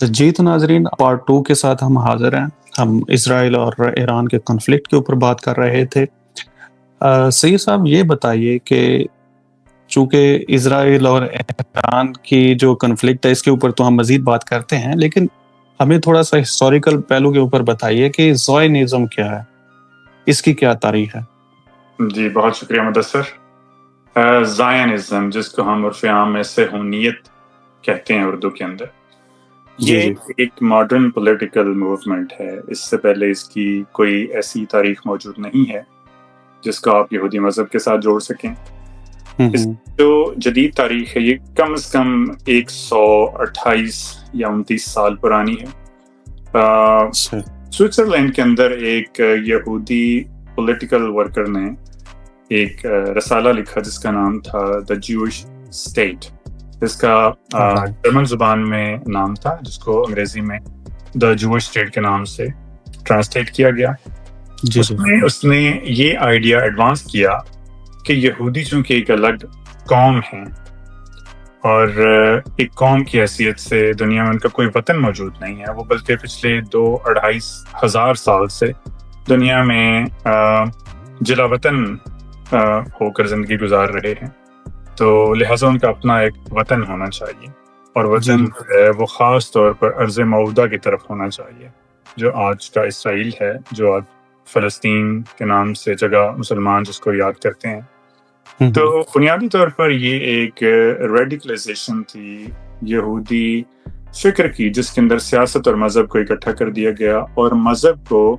جی تو ناظرین، پارٹ 2 کے ساتھ ہم حاضر ہیں۔ ہم اسرائیل اور ایران کے کنفلکٹ کے اوپر بات کر رہے تھے۔ سید صاحب یہ بتائیے کہ چونکہ اسرائیل اور ایران کی جو کنفلکٹ ہے اس کے اوپر تو ہم مزید بات کرتے ہیں، لیکن ہمیں تھوڑا سا ہسٹوریکل پہلو کے اوپر بتائیے کہ زائنزم کیا ہے، اس کی کیا تاریخ ہے؟ جی بہت شکریہ مدثر۔ زائنزم، جس کو ہم عرف عام میں صہیونیت کہتے ہیں اردو کے اندر، یہ ایک ماڈرن پولیٹیکل موومنٹ ہے۔ اس سے پہلے اس کی کوئی ایسی تاریخ موجود نہیں ہے جس کو آپ یہودی مذہب کے ساتھ جوڑ سکیں۔ اس جو جدید تاریخ ہے یہ کم از کم 128 یا 29 سال پرانی ہے۔ سوئٹزرلینڈ کے اندر ایک یہودی پولیٹیکل ورکر نے ایک رسالہ لکھا جس کا نام تھا دا جوئش اسٹیٹ، جس کا جرمن زبان میں نام تھا، جس کو انگریزی میں دا جوئش اسٹیٹ کے نام سے ٹرانسلیٹ کیا گیا۔ اس نے یہ آئیڈیا ایڈوانس کیا کہ یہودی چونکہ ایک الگ قوم ہے اور ایک قوم کی حیثیت سے دنیا میں ان کا کوئی وطن موجود نہیں ہے، وہ بلکہ پچھلے 2-2.5 ہزار سال سے دنیا میں جلا وطن ہو کر زندگی گزار رہے ہیں، تو لہٰذا ان کا اپنا ایک وطن ہونا چاہیے، اور وطن ہے وہ خاص طور پر ارض معودہ کی طرف ہونا چاہیے، جو آج کا اسرائیل ہے، جو آج فلسطین کے نام سے جگہ مسلمان جس کو یاد کرتے ہیں۔ تو بنیادی طور پر یہ ایک ریڈیکلائزیشن تھی یہودی فکر کی، جس کے اندر سیاست اور مذہب کو اکٹھا کر دیا گیا، اور مذہب کو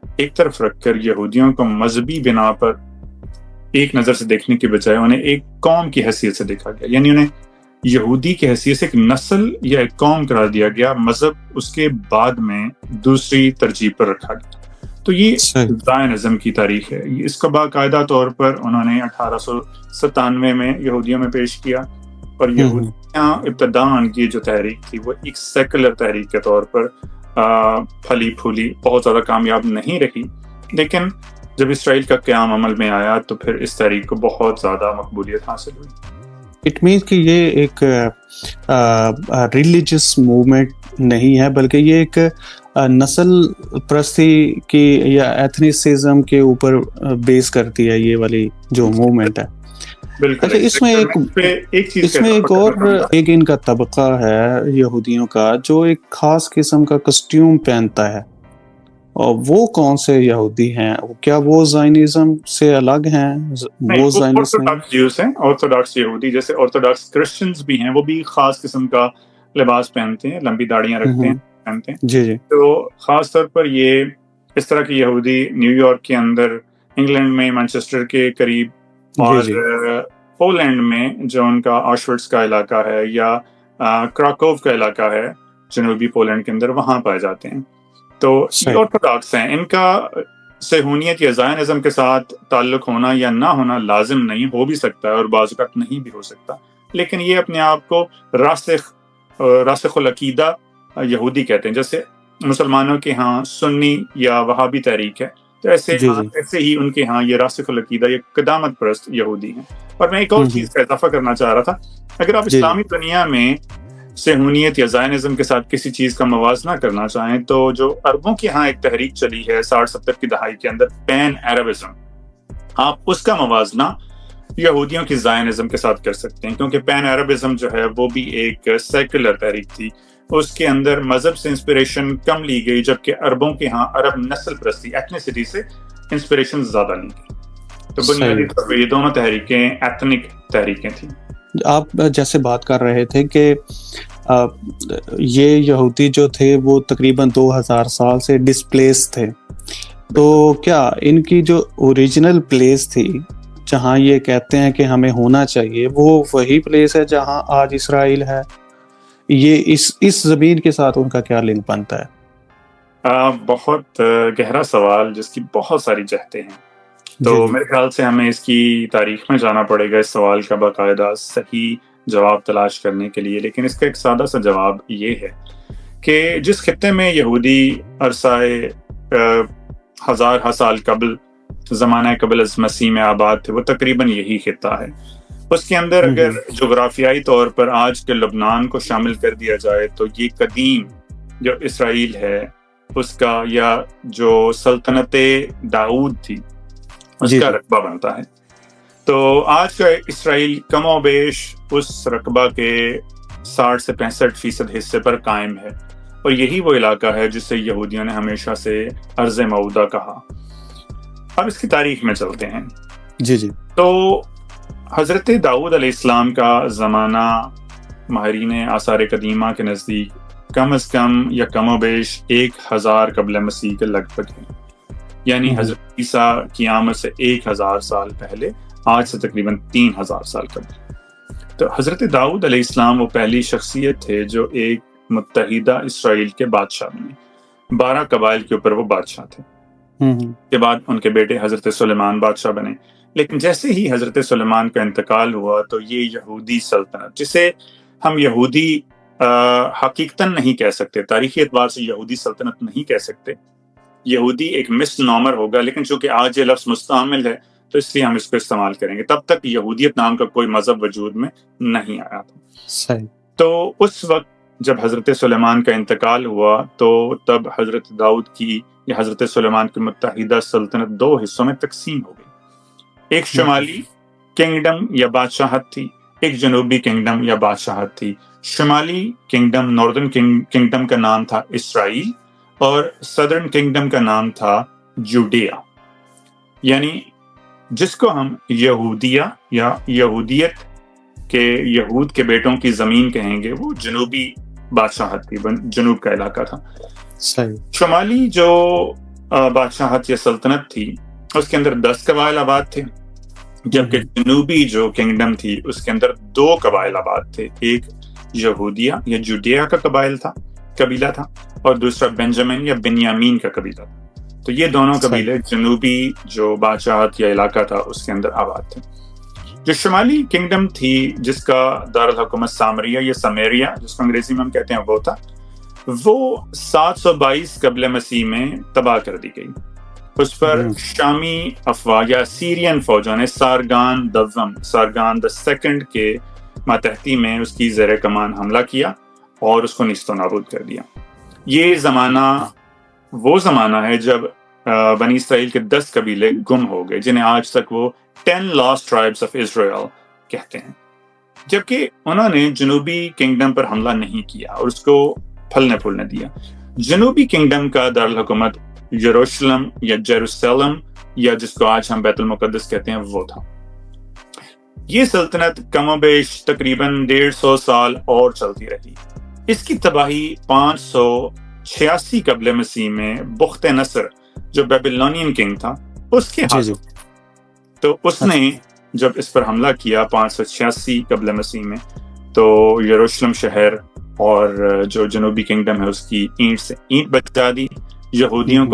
ایک طرف رکھ کر یہودیوں کو مذہبی بنا پر ایک نظر سے دیکھنے کے بجائے انہیں ایک قوم کی حیثیت سے دیکھا گیا، یعنی انہیں یہودی کی حیثیت سے ایک نسل یا ایک قوم قرار دیا گیا، مذہب اس کے بعد میں دوسری ترجیح پر رکھا گیا۔ تو یہ زائنزم کی تاریخ ہے۔ اس کا باقاعدہ طور پر انہوں نے 1897 میں یہودیوں میں پیش کیا، اور یہودیاں ابتداً کی جو تحریک تھی وہ ایک سیکولر تحریک کے طور پر پھلی پھولی، بہت زیادہ کامیاب نہیں رہی، لیکن جب اسرائیل کا قیام عمل میں آیا تو پھر اس تحریک کو بہت زیادہ مقبولیت حاصل ہوئی۔ اٹ مینس کہ یہ ایک ریلیجس موومنٹ نہیں ہے، بلکہ یہ ایک نسل پرستی کی یا ایتھنیسزم کے اوپر بیس کرتی ہے یہ والی جو موومنٹ ہے۔ بالکل۔ اس میں ایک اور ایک ان کا طبقہ ہے یہودیوں کا جو ایک خاص قسم کا کسٹیوم پہنتا ہے، اور وہ کون سے یہودی ہیں؟ کیا وہ زائنزم سے الگ ہیں؟ وہ آرتھوڈاکس ہیں، آرتھوڈاکس یہودی، جیسے آرتھوڈاکس کرسچنز بھی ہیں، وہ بھی خاص قسم کا لباس پہنتے ہیں، لمبی داڑیاں رکھتے ہیں، پہنتے ہیں۔ جی۔ تو خاص طور پر یہ اس طرح کے یہودی نیو یارک کے اندر، انگلینڈ میں مانچسٹر کے قریب، اور پولینڈ میں جو ان کا آشورٹس کا علاقہ ہے یا کراکوو کا علاقہ ہے جنوبی پولینڈ کے اندر، وہاں پائے جاتے ہیں۔ تو یہ آرتھوڈاکس ہیں، ان کا صہیونیت یا زائنزم کے ساتھ تعلق ہونا یا نہ ہونا لازم نہیں، ہو بھی سکتا ہے اور بعض اوقات نہیں بھی ہو سکتا، لیکن یہ اپنے آپ کو راسخ العقیدہ یہودی کہتے ہیں۔ جیسے مسلمانوں کے ہاں سنی یا وہابی تحریک ہے، تو ایسے ہی ان کے ہاں یہ راسخ العقیدہ یا قدامت پرست یہودی ہیں۔ اور میں ایک اور چیز کا اضافہ کرنا چاہ رہا تھا، اگر آپ اسلامی دنیا میں صہیونیت یا زائنزم کے ساتھ کسی چیز کا موازنہ کرنا چاہیں تو جو عربوں کے ہاں ایک تحریک چلی ہے 60-70 کی دہائی کے اندر، پین عربزم، آپ اس کا موازنہ یہودیوں کی زائنزم کے ساتھ کر سکتے ہیں، کیونکہ پین عربزم جو ہے وہ بھی ایک سیکولر تحریک تھی، اس کے اندر مذہب سے انسپریشن کم لی گئی، جبکہ عربوں کے ہاں عرب نسل پرستی، ایتھنیسٹی سے انسپریشن زیادہ لی گئی۔ تو بنیادی طور پر یہ دونوں تحریکیں ایتھنک تحریکیں تھیں۔ آپ جیسے بات کر رہے تھے کہ یہ یہودی جو تھے وہ تقریباً 2000 سال سے ڈسپلیس تھے، تو کیا ان کی جو اوریجنل پلیس تھی جہاں یہ کہتے ہیں کہ ہمیں ہونا چاہیے، وہ وہی پلیس ہے جہاں آج اسرائیل ہے؟ یہ اس زمین کے ساتھ ان کا کیا لنک بنتا ہے؟ بہت گہرا سوال جس کی بہت ساری جہتیں ہیں، تو میرے خیال سے ہمیں اس کی تاریخ میں جانا پڑے گا اس سوال کا باقاعدہ صحیح جواب تلاش کرنے کے لیے، لیکن اس کا ایک سادہ سا جواب یہ ہے کہ جس خطے میں یہودی عرصہ ہزار سال قبل، زمانہ قبل از مسیح میں آباد تھے، وہ تقریباً یہی خطہ ہے۔ اس کے اندر اگر جغرافیائی طور پر آج کے لبنان کو شامل کر دیا جائے تو یہ قدیم جو اسرائیل ہے اس کا یا جو سلطنت داؤد تھی اس کا رقبہ بنتا ہے. تو آج کا اسرائیل کم و بیش اس رقبہ کے 60 سے 65% حصے پر قائم ہے، اور یہی وہ علاقہ ہے جسے یہودیوں نے ہمیشہ سے ارض موعودہ کہا. اب اس کی تاریخ میں چلتے ہیں. جی. تو حضرت داؤد علیہ السلام کا زمانہ ماہرین آثار قدیمہ کے نزدیک کم از کم یا کم و بیش 1000 قبل مسیح کے لگ بھگ ہے، یعنی حضرت عیسیٰ کی آمد سے 1000 سال پہلے، آج سے تقریباً 3000 سال قبل. تو حضرت داؤد علیہ السلام وہ پہلی شخصیت تھے جو ایک متحدہ اسرائیل کے بادشاہ بنے. 12 قبائل کے اوپر وہ بادشاہ تھے. کے بعد ان کے بیٹے حضرت سلیمان بادشاہ بنے. لیکن جیسے ہی حضرت سلیمان کا انتقال ہوا تو یہ یہودی سلطنت، جسے ہم یہودی حقیقتاً نہیں کہہ سکتے، تاریخی اعتبار سے یہودی سلطنت نہیں کہہ سکتے، یہودی ایک مسل نامر ہوگا، لیکن چونکہ آج یہ لفظ مستعمل ہے تو اس لیے ہم اس کو استعمال کریں گے. تب تک یہودیت نام کا کوئی مذہب وجود میں نہیں آیا تھا. صحیح. تو اس وقت جب حضرت سلیمان کا انتقال ہوا تو تب حضرت داؤد کی یا حضرت سلیمان کی متحدہ سلطنت 2 حصوں میں تقسیم ہو گئی. ایک شمالی کنگڈم یا بادشاہت تھی، ایک جنوبی کنگڈم یا بادشاہت تھی. شمالی کنگڈم، ناردرن کنگڈم کا نام تھا اسرائیل، اور سدرن کنگڈم کا نام تھا جوڈیا، یعنی جس کو ہم یہودیہ یا یہودیت کے یہود کے بیٹوں کی زمین کہیں گے، وہ جنوبی بادشاہت تھی، جنوب کا علاقہ تھا. صحیح. شمالی جو بادشاہت یا سلطنت تھی اس کے اندر 10 قبائل آباد تھے، جبکہ جنوبی جو کنگڈم تھی اس کے اندر 2 قبائل آباد تھے. ایک یہودیہ یا جوڈیا کا قبیلہ تھا، اور دوسرا بنجامن یا بنیامین کا قبیلہ تھا. تو یہ دونوں قبیلے جنوبی جو بادشاہت یا علاقہ تھا اس کے اندر آباد تھے. جو شمالی کنگڈم تھی جس کا دارالحکومت سامریہ یا سمیریا جس کو انگریزی میں ہم کہتے ہیں وہ تھا، وہ 722 قبل مسیح میں تباہ کر دی گئی. اس پر شامی افواج یا سیرین فوجوں نے سارگان دا سیکنڈ کے ماتحتی میں اس کی زیر کمان حملہ کیا اور اس کو نیست و نابود کر دیا. یہ زمانہ وہ زمانہ ہے جب بنی اسرائیل کے 10 قبیلے گم ہو گئے، جنہیں آج تک وہ 10 lost tribes of Israel کہتے ہیں. جبکہ انہوں نے جنوبی کنگڈم پر حملہ نہیں کیا اور اس کو پھلنے پھولنے دیا. جنوبی کنگڈم کا دارالحکومت یروشلم یا جیروسلم یا جس کو آج ہم بیت المقدس کہتے ہیں وہ تھا. یہ سلطنت کم و بیش تقریباً 150 سال اور چلتی رہی. اس کی تباہی 586 قبل مسیح میں بخت نصر جو بیبلونین کنگ تھا اس کے ہاتھ. تو اس نے جب اس پر حملہ کیا 586 قبل مسیح میں، تو یروشلم شہر اور جو جنوبی کنگڈم ہے اس کی اینٹ سے اینٹ بچا دی. یہودیوں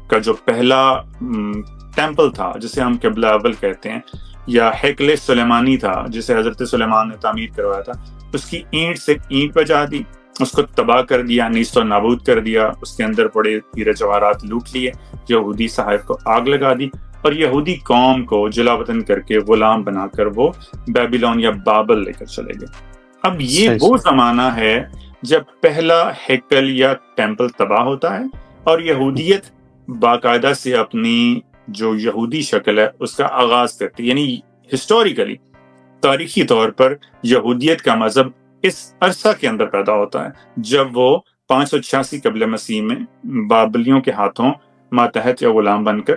کا جو پہلا ٹیمپل تھا جسے ہم قبلہ اول کہتے ہیں، یا ہیکل سلیمانی تھا جسے حضرت سلیمان نے تعمیر کروایا تھا، اس کی اینٹ سے اینٹ بچا دی، اس کو تباہ کر دیا، نیست و نابود کر دیا. اس کے اندر پڑے ہیرے جواہرات لوٹ لیے، یہودی صحائف کو آگ لگا دی، اور یہودی قوم کو جلا وطن کر کے غلام بنا کر وہ بیبیلون یا بابل لے کر چلے گئے. اب یہ وہ زمانہ ہے جب پہلا ہیکل یا ٹیمپل تباہ ہوتا ہے اور یہودیت باقاعدہ سے اپنی جو یہودی شکل ہے اس کا آغاز کرتی ہے. یعنی ہسٹوریکلی، تاریخی طور پر یہودیت کا مذہب اس عرصہ کے اندر پیدا ہوتا ہے جب وہ 586 قبل مسیح میں بابلیوں کے ہاتھوں ماتحت یا غلام بن کر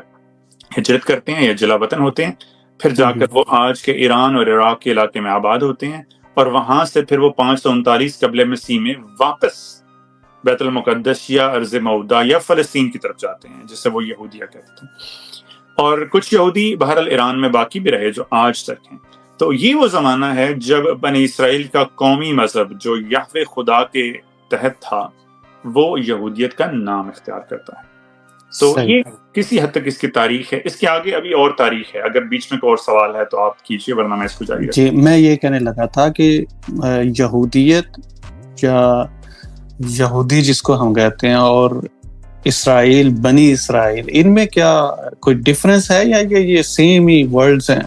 ہجرت کرتے ہیں یا جلا وطن ہوتے ہیں. پھر جا کر وہ آج کے ایران اور عراق کے علاقے میں آباد ہوتے ہیں، اور وہاں سے پھر وہ 539 قبل مسیح میں واپس بیت المقدس یا ارض موعودہ یا فلسطین کی طرف جاتے ہیں جسے وہ یہودیہ کہتے ہیں. اور کچھ یہودی بہرحال ایران میں باقی بھی رہے جو آج تک ہیں. تو یہ وہ زمانہ ہے جب بنی اسرائیل کا قومی مذہب جو یہوہ خدا کے تحت تھا وہ یہودیت کا نام اختیار کرتا ہے. تو یہ کسی حد تک اس کی تاریخ ہے. اس کے آگے ابھی اور تاریخ ہے، اگر بیچ میں کوئی اور سوال ہے تو آپ کیجیے ورنہ میں اس کو جاری رکھوں. جی، میں یہ کہنے لگا تھا کہ یہودیت یا یہودی جس کو ہم کہتے ہیں اور اسرائیل، بنی اسرائیل، ان میں کیا کوئی ڈفرنس ہے یا یہ سیم ہی ورڈز ہیں؟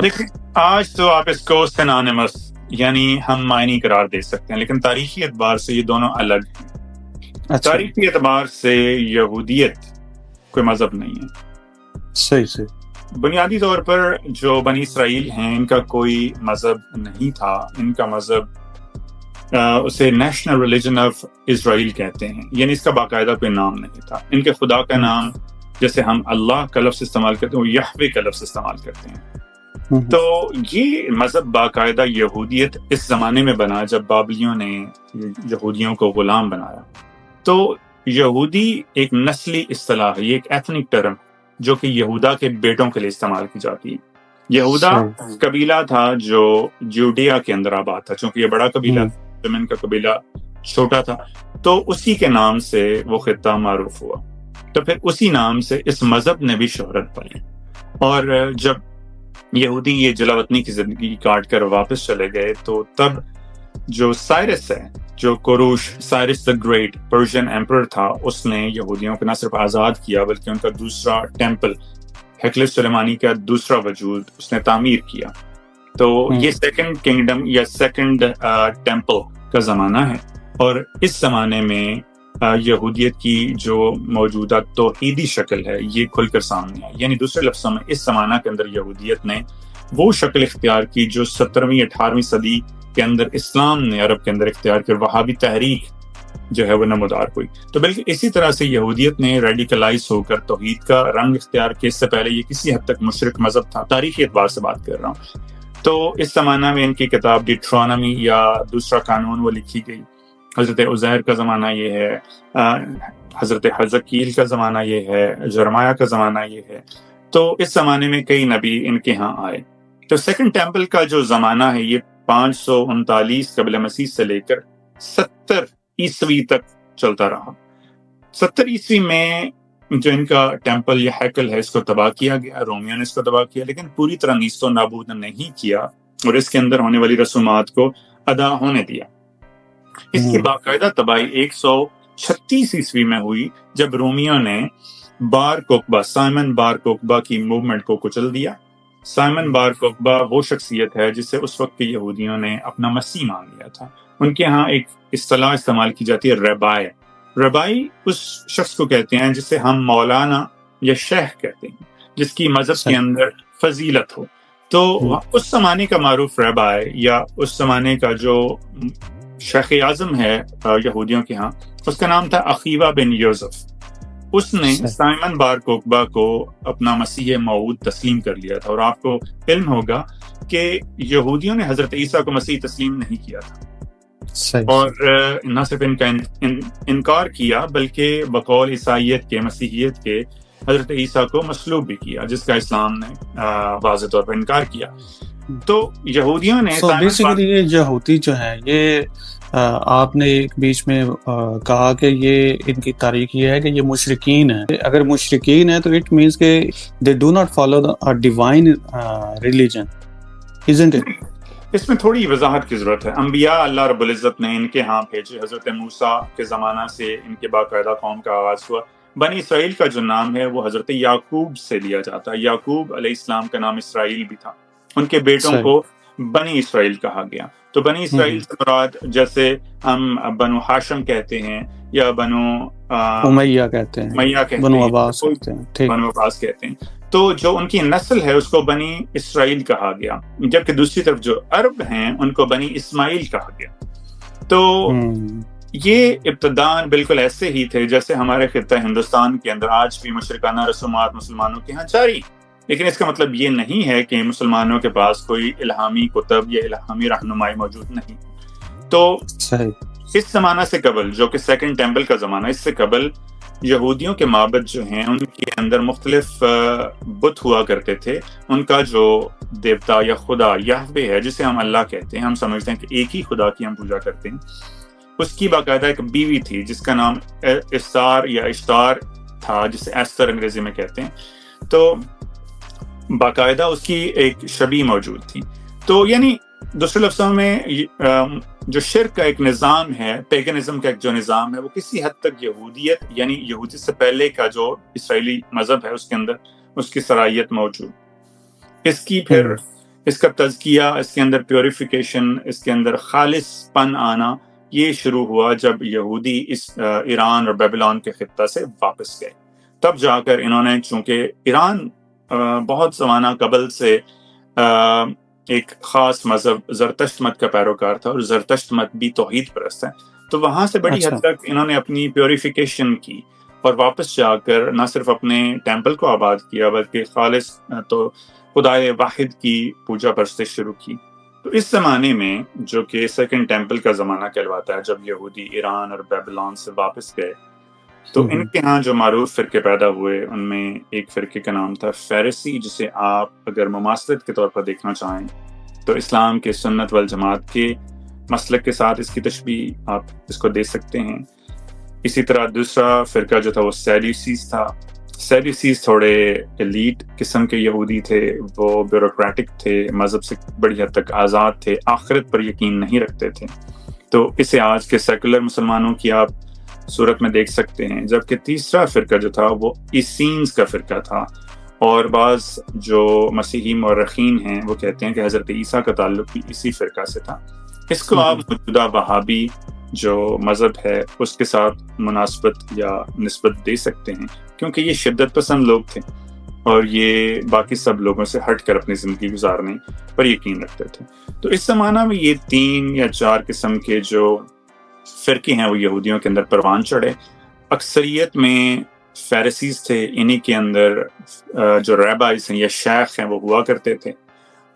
دیکھیں، آج تو آپ اس کو سینونیمس یعنی ہم معنی قرار دے سکتے ہیں، لیکن تاریخی اعتبار سے یہ دونوں الگ ہیں۔ اچھا، تاریخی اعتبار سے یہودیت کوئی مذہب نہیں ہے۔ صحیح بنیادی طور پر جو بنی اسرائیل ہیں ان کا کوئی مذہب نہیں تھا، ان کا مذہب اسے نیشنل ریلیجن آف اسرائیل کہتے ہیں، یعنی اس کا باقاعدہ کوئی نام نہیں تھا۔ ان کے خدا کا نام جیسے ہم اللہ کا لفظ استعمال کرتے ہیں وہ یہوے کا لفظ استعمال کرتے ہیں۔ تو یہ مذہب باقاعدہ یہودیت اس زمانے میں بنا جب بابلیوں نے یہودیوں کو غلام بنایا۔ تو یہودی ایک نسلی اصطلاح ہے، یہ ایک ایتھنک ٹرم جو کہ یہودا کے بیٹوں کے لیے استعمال کی جاتی ہے۔ یہودا قبیلہ تھا جو جوڈیا کے اندر آباد تھا، چونکہ یہ بڑا قبیلہ زمین کا قبیلہ چھوٹا تھا، تو اسی کے نام سے وہ خطہ معروف ہوا۔ تو پھر اسی نام سے اس مذہب نے بھی شہرت پائی، اور جب یہودی یہ جلا وطنی کی زندگی کاٹ کر واپس چلے گئے تو تب جو سائرس ہے، جو کوروش Cyrus the Great Persian emperor تھا، اس نے یہودیوں کو نہ صرف آزاد کیا بلکہ ان کا دوسرا ٹیمپل ہیکل سلیمانی کا دوسرا وجود اس نے تعمیر کیا۔ تو یہ سیکنڈ کنگڈم یا سیکنڈ ٹیمپل کا زمانہ ہے، اور اس زمانے میں یہودیت کی جو موجودہ توحیدی شکل ہے یہ کھل کر سامنے آئی۔ یعنی دوسرے لفظوں میں اس زمانہ کے اندر یہودیت نے وہ شکل اختیار کی جو 17ویں 18ویں صدی کے اندر اسلام نے عرب کے اندر اختیار کر وہابی تحریک جو ہے وہ نمودار ہوئی۔ تو بالکل اسی طرح سے یہودیت نے ریڈیکلائز ہو کر توحید کا رنگ اختیار کیا۔ اس سے پہلے یہ کسی حد تک مشرک مذہب تھا، تاریخی اعتبار سے بات کر رہا ہوں۔ تو اس زمانہ میں ان کی کتاب ڈیٹرانومی یا دوسرا قانون وہ لکھی گئی۔ حضرت عزیر کا زمانہ یہ ہے، حضرت حزقیل کا زمانہ یہ ہے، جرمایہ کا زمانہ یہ ہے۔ تو اس زمانے میں کئی نبی ان کے ہاں آئے۔ تو سیکنڈ ٹیمپل کا جو زمانہ ہے یہ 539 قبل مسیح سے لے کر 70 عیسوی تک چلتا رہا۔ 70 عیسوی میں جو ان کا ٹیمپل یا ہیکل ہے اس کو تباہ کیا گیا، رومیوں نے اس کو تباہ کیا، لیکن پوری طرح نیست و نابود نہیں کیا اور اس کے اندر ہونے والی رسومات کو ادا ہونے دیا۔ اس کی باقاعدہ تباہی 136 عیسوی میں ہوئی جب رومیوں نے بار کوکبا، سائمن بار کوکبا کی موومنٹ کو کچل دیا۔ سائمن بار کوکبا وہ شخصیت ہے جسے اس وقت کے یہودیوں نے اپنا مسیح مان لیا تھا۔ ان کے ہاں ایک اصطلاح استعمال کی جاتی ہے ربائی۔ ربائی اس شخص کو کہتے ہیں جسے ہم مولانا یا شیخ کہتے ہیں، جس کی مذہب کے اندر فضیلت ہو۔ تو اس زمانے کا معروف ربائی یا اس زمانے کا جو شیخ اعظم ہے یہودیوں کے ہاں، اس کا نام تھا عقیبہ بن یوسف۔ اس نے سائمن بار کوکبا کو اپنا مسیح موعود تسلیم کر لیا تھا، اور آپ کو علم ہوگا کہ یہودیوں نے حضرت عیسیٰ کو مسیح تسلیم نہیں کیا تھا، اور نہ صرف ان کا انکار کیا بلکہ بقول عیسائیت کے، مسیحیت کے، حضرت عیسیٰ کو مصلوب بھی کیا، جس کا اسلام نے واضح طور پر انکار کیا۔ تو یہودیوں نے بیسیکلی یہ یہودی جو ہے، یہ آپ نے ایک بیچ میں کہا کہ یہ ان کی تاریخ یہ ہے کہ یہ مشرکین ہیں۔ اگر مشرکین ہیں تو اٹ مینس کہ they do not follow a divine religion, isn't it؟ اس میں تھوڑی وضاحت کی ضرورت ہے۔ انبیاء اللہ رب العزت نے ان کے ہاں بھیجے۔ حضرت موسیٰ کے زمانہ سے ان کے باقاعدہ قوم کا آغاز ہوا۔ بنی اسرائیل کا جو نام ہے وہ حضرت یعقوب سے لیا جاتا ہے۔ یعقوب علیہ السلام کا نام اسرائیل بھی تھا، ان کے بیٹوں کو بنی اسرائیل کہا گیا۔ تو بنی اسرائیل سے مراد جیسے ہم بنو ہاشم کہتے ہیں یا بنو امیہ کہتے ہیں، بنو عباس کہتے ہیں، تو جو ان کی نسل ہے اس کو بنی اسرائیل کہا گیا، جبکہ دوسری طرف جو عرب ہیں ان کو بنی اسماعیل کہا گیا۔ تو یہ ابتداءً بالکل ایسے ہی تھے جیسے ہمارے خطہ ہندوستان کے اندر آج بھی مشرکانہ رسومات مسلمانوں کے ہاں جاری، لیکن اس کا مطلب یہ نہیں ہے کہ مسلمانوں کے پاس کوئی الہامی کتب یا الہامی رہنمائی موجود نہیں۔ تو اس زمانہ سے قبل جو کہ سیکنڈ ٹیمپل کا زمانہ، اس سے قبل یہودیوں کے معبد جو ہیں ان کے اندر مختلف بت ہوا کرتے تھے۔ ان کا جو دیوتا یا خدا یہوے ہے جسے ہم اللہ کہتے ہیں، ہم سمجھتے ہیں کہ ایک ہی خدا کی ہم پوجا کرتے ہیں، اس کی باقاعدہ ایک بیوی تھی جس کا نام استار یا اشتار تھا، جسے ایستر انگریزی میں کہتے ہیں۔ تو باقاعدہ اس کی ایک شبیہ موجود تھی۔ تو یعنی دوسرے لفظوں میں جو شرک کا ایک نظام ہے، پیگنزم کا ایک جو نظام ہے، وہ کسی حد تک یہودیت یعنی یہودیت سے پہلے کا جو اسرائیلی مذہب ہے اس کے اندر اس کی صلاحیت موجود۔ اس اس کا تزکیہ، اس کے اندر پیوریفیکیشن، اس کے اندر خالص پن آنا، یہ شروع ہوا جب یہودی اس ایران اور بیبلون کے خطہ سے واپس گئے. تب جا کر انہوں نے، چونکہ ایران بہت زمانہ قبل سے ایک خاص مذہب زرتشت مت کا پیروکار تھا، اور زرتشت مت بھی توحید پرست ہے، تو وہاں سے بڑی حد تک انہوں نے اپنی پیوریفیکیشن کی اور واپس جا کر نہ صرف اپنے ٹیمپل کو آباد کیا بلکہ خالص تو خدائے واحد کی پوجا پرستش شروع کی. تو اس زمانے میں، جو کہ سیکنڈ ٹیمپل کا زمانہ کہلواتا ہے، جب یہودی ایران اور بیبلون سے واپس گئے، تو ان کے ہاں جو معروف فرقے پیدا ہوئے، ان میں ایک فرقے کا نام تھا فیرسی، جسے آپ اگر مماثلت کے طور پر دیکھنا چاہیں تو اسلام کے سنت والجماعت کے مسلک کے ساتھ اس کی تشبیہ آپ اس کو دے سکتے ہیں. اسی طرح دوسرا فرقہ جو تھا وہ سیڈیوسیز تھا. سیڈیوسیز تھوڑے ایلیٹ قسم کے یہودی تھے، وہ بیوروکریٹک تھے، مذہب سے بڑی حد تک آزاد تھے، آخرت پر یقین نہیں رکھتے تھے. تو اسے آج کے سیکولر مسلمانوں کی آپ صورت میں دیکھ سکتے ہیں. جبکہ تیسرا فرقہ جو تھا وہ ایسینز کا فرقہ تھا، اور بعض جو مسیحی مورخین ہیں وہ کہتے ہیں کہ حضرت عیسیٰ کا تعلق بھی اسی فرقہ سے تھا. اس کو آپ موجودہ وہابی جو مذہب ہے اس کے ساتھ مناسبت یا نسبت دے سکتے ہیں، کیونکہ یہ شدت پسند لوگ تھے اور یہ باقی سب لوگوں سے ہٹ کر اپنی زندگی گزارنے پر یقین رکھتے تھے. تو اس زمانہ میں یہ 3 یا 4 قسم کے جو فرقے ہیں وہ یہودیوں کے اندر پروان چڑھے. اکثریت میں فیرسیز تھے، انہی کے اندر جو ریبائز ہیں یا شیخ ہیں وہ ہوا کرتے تھے،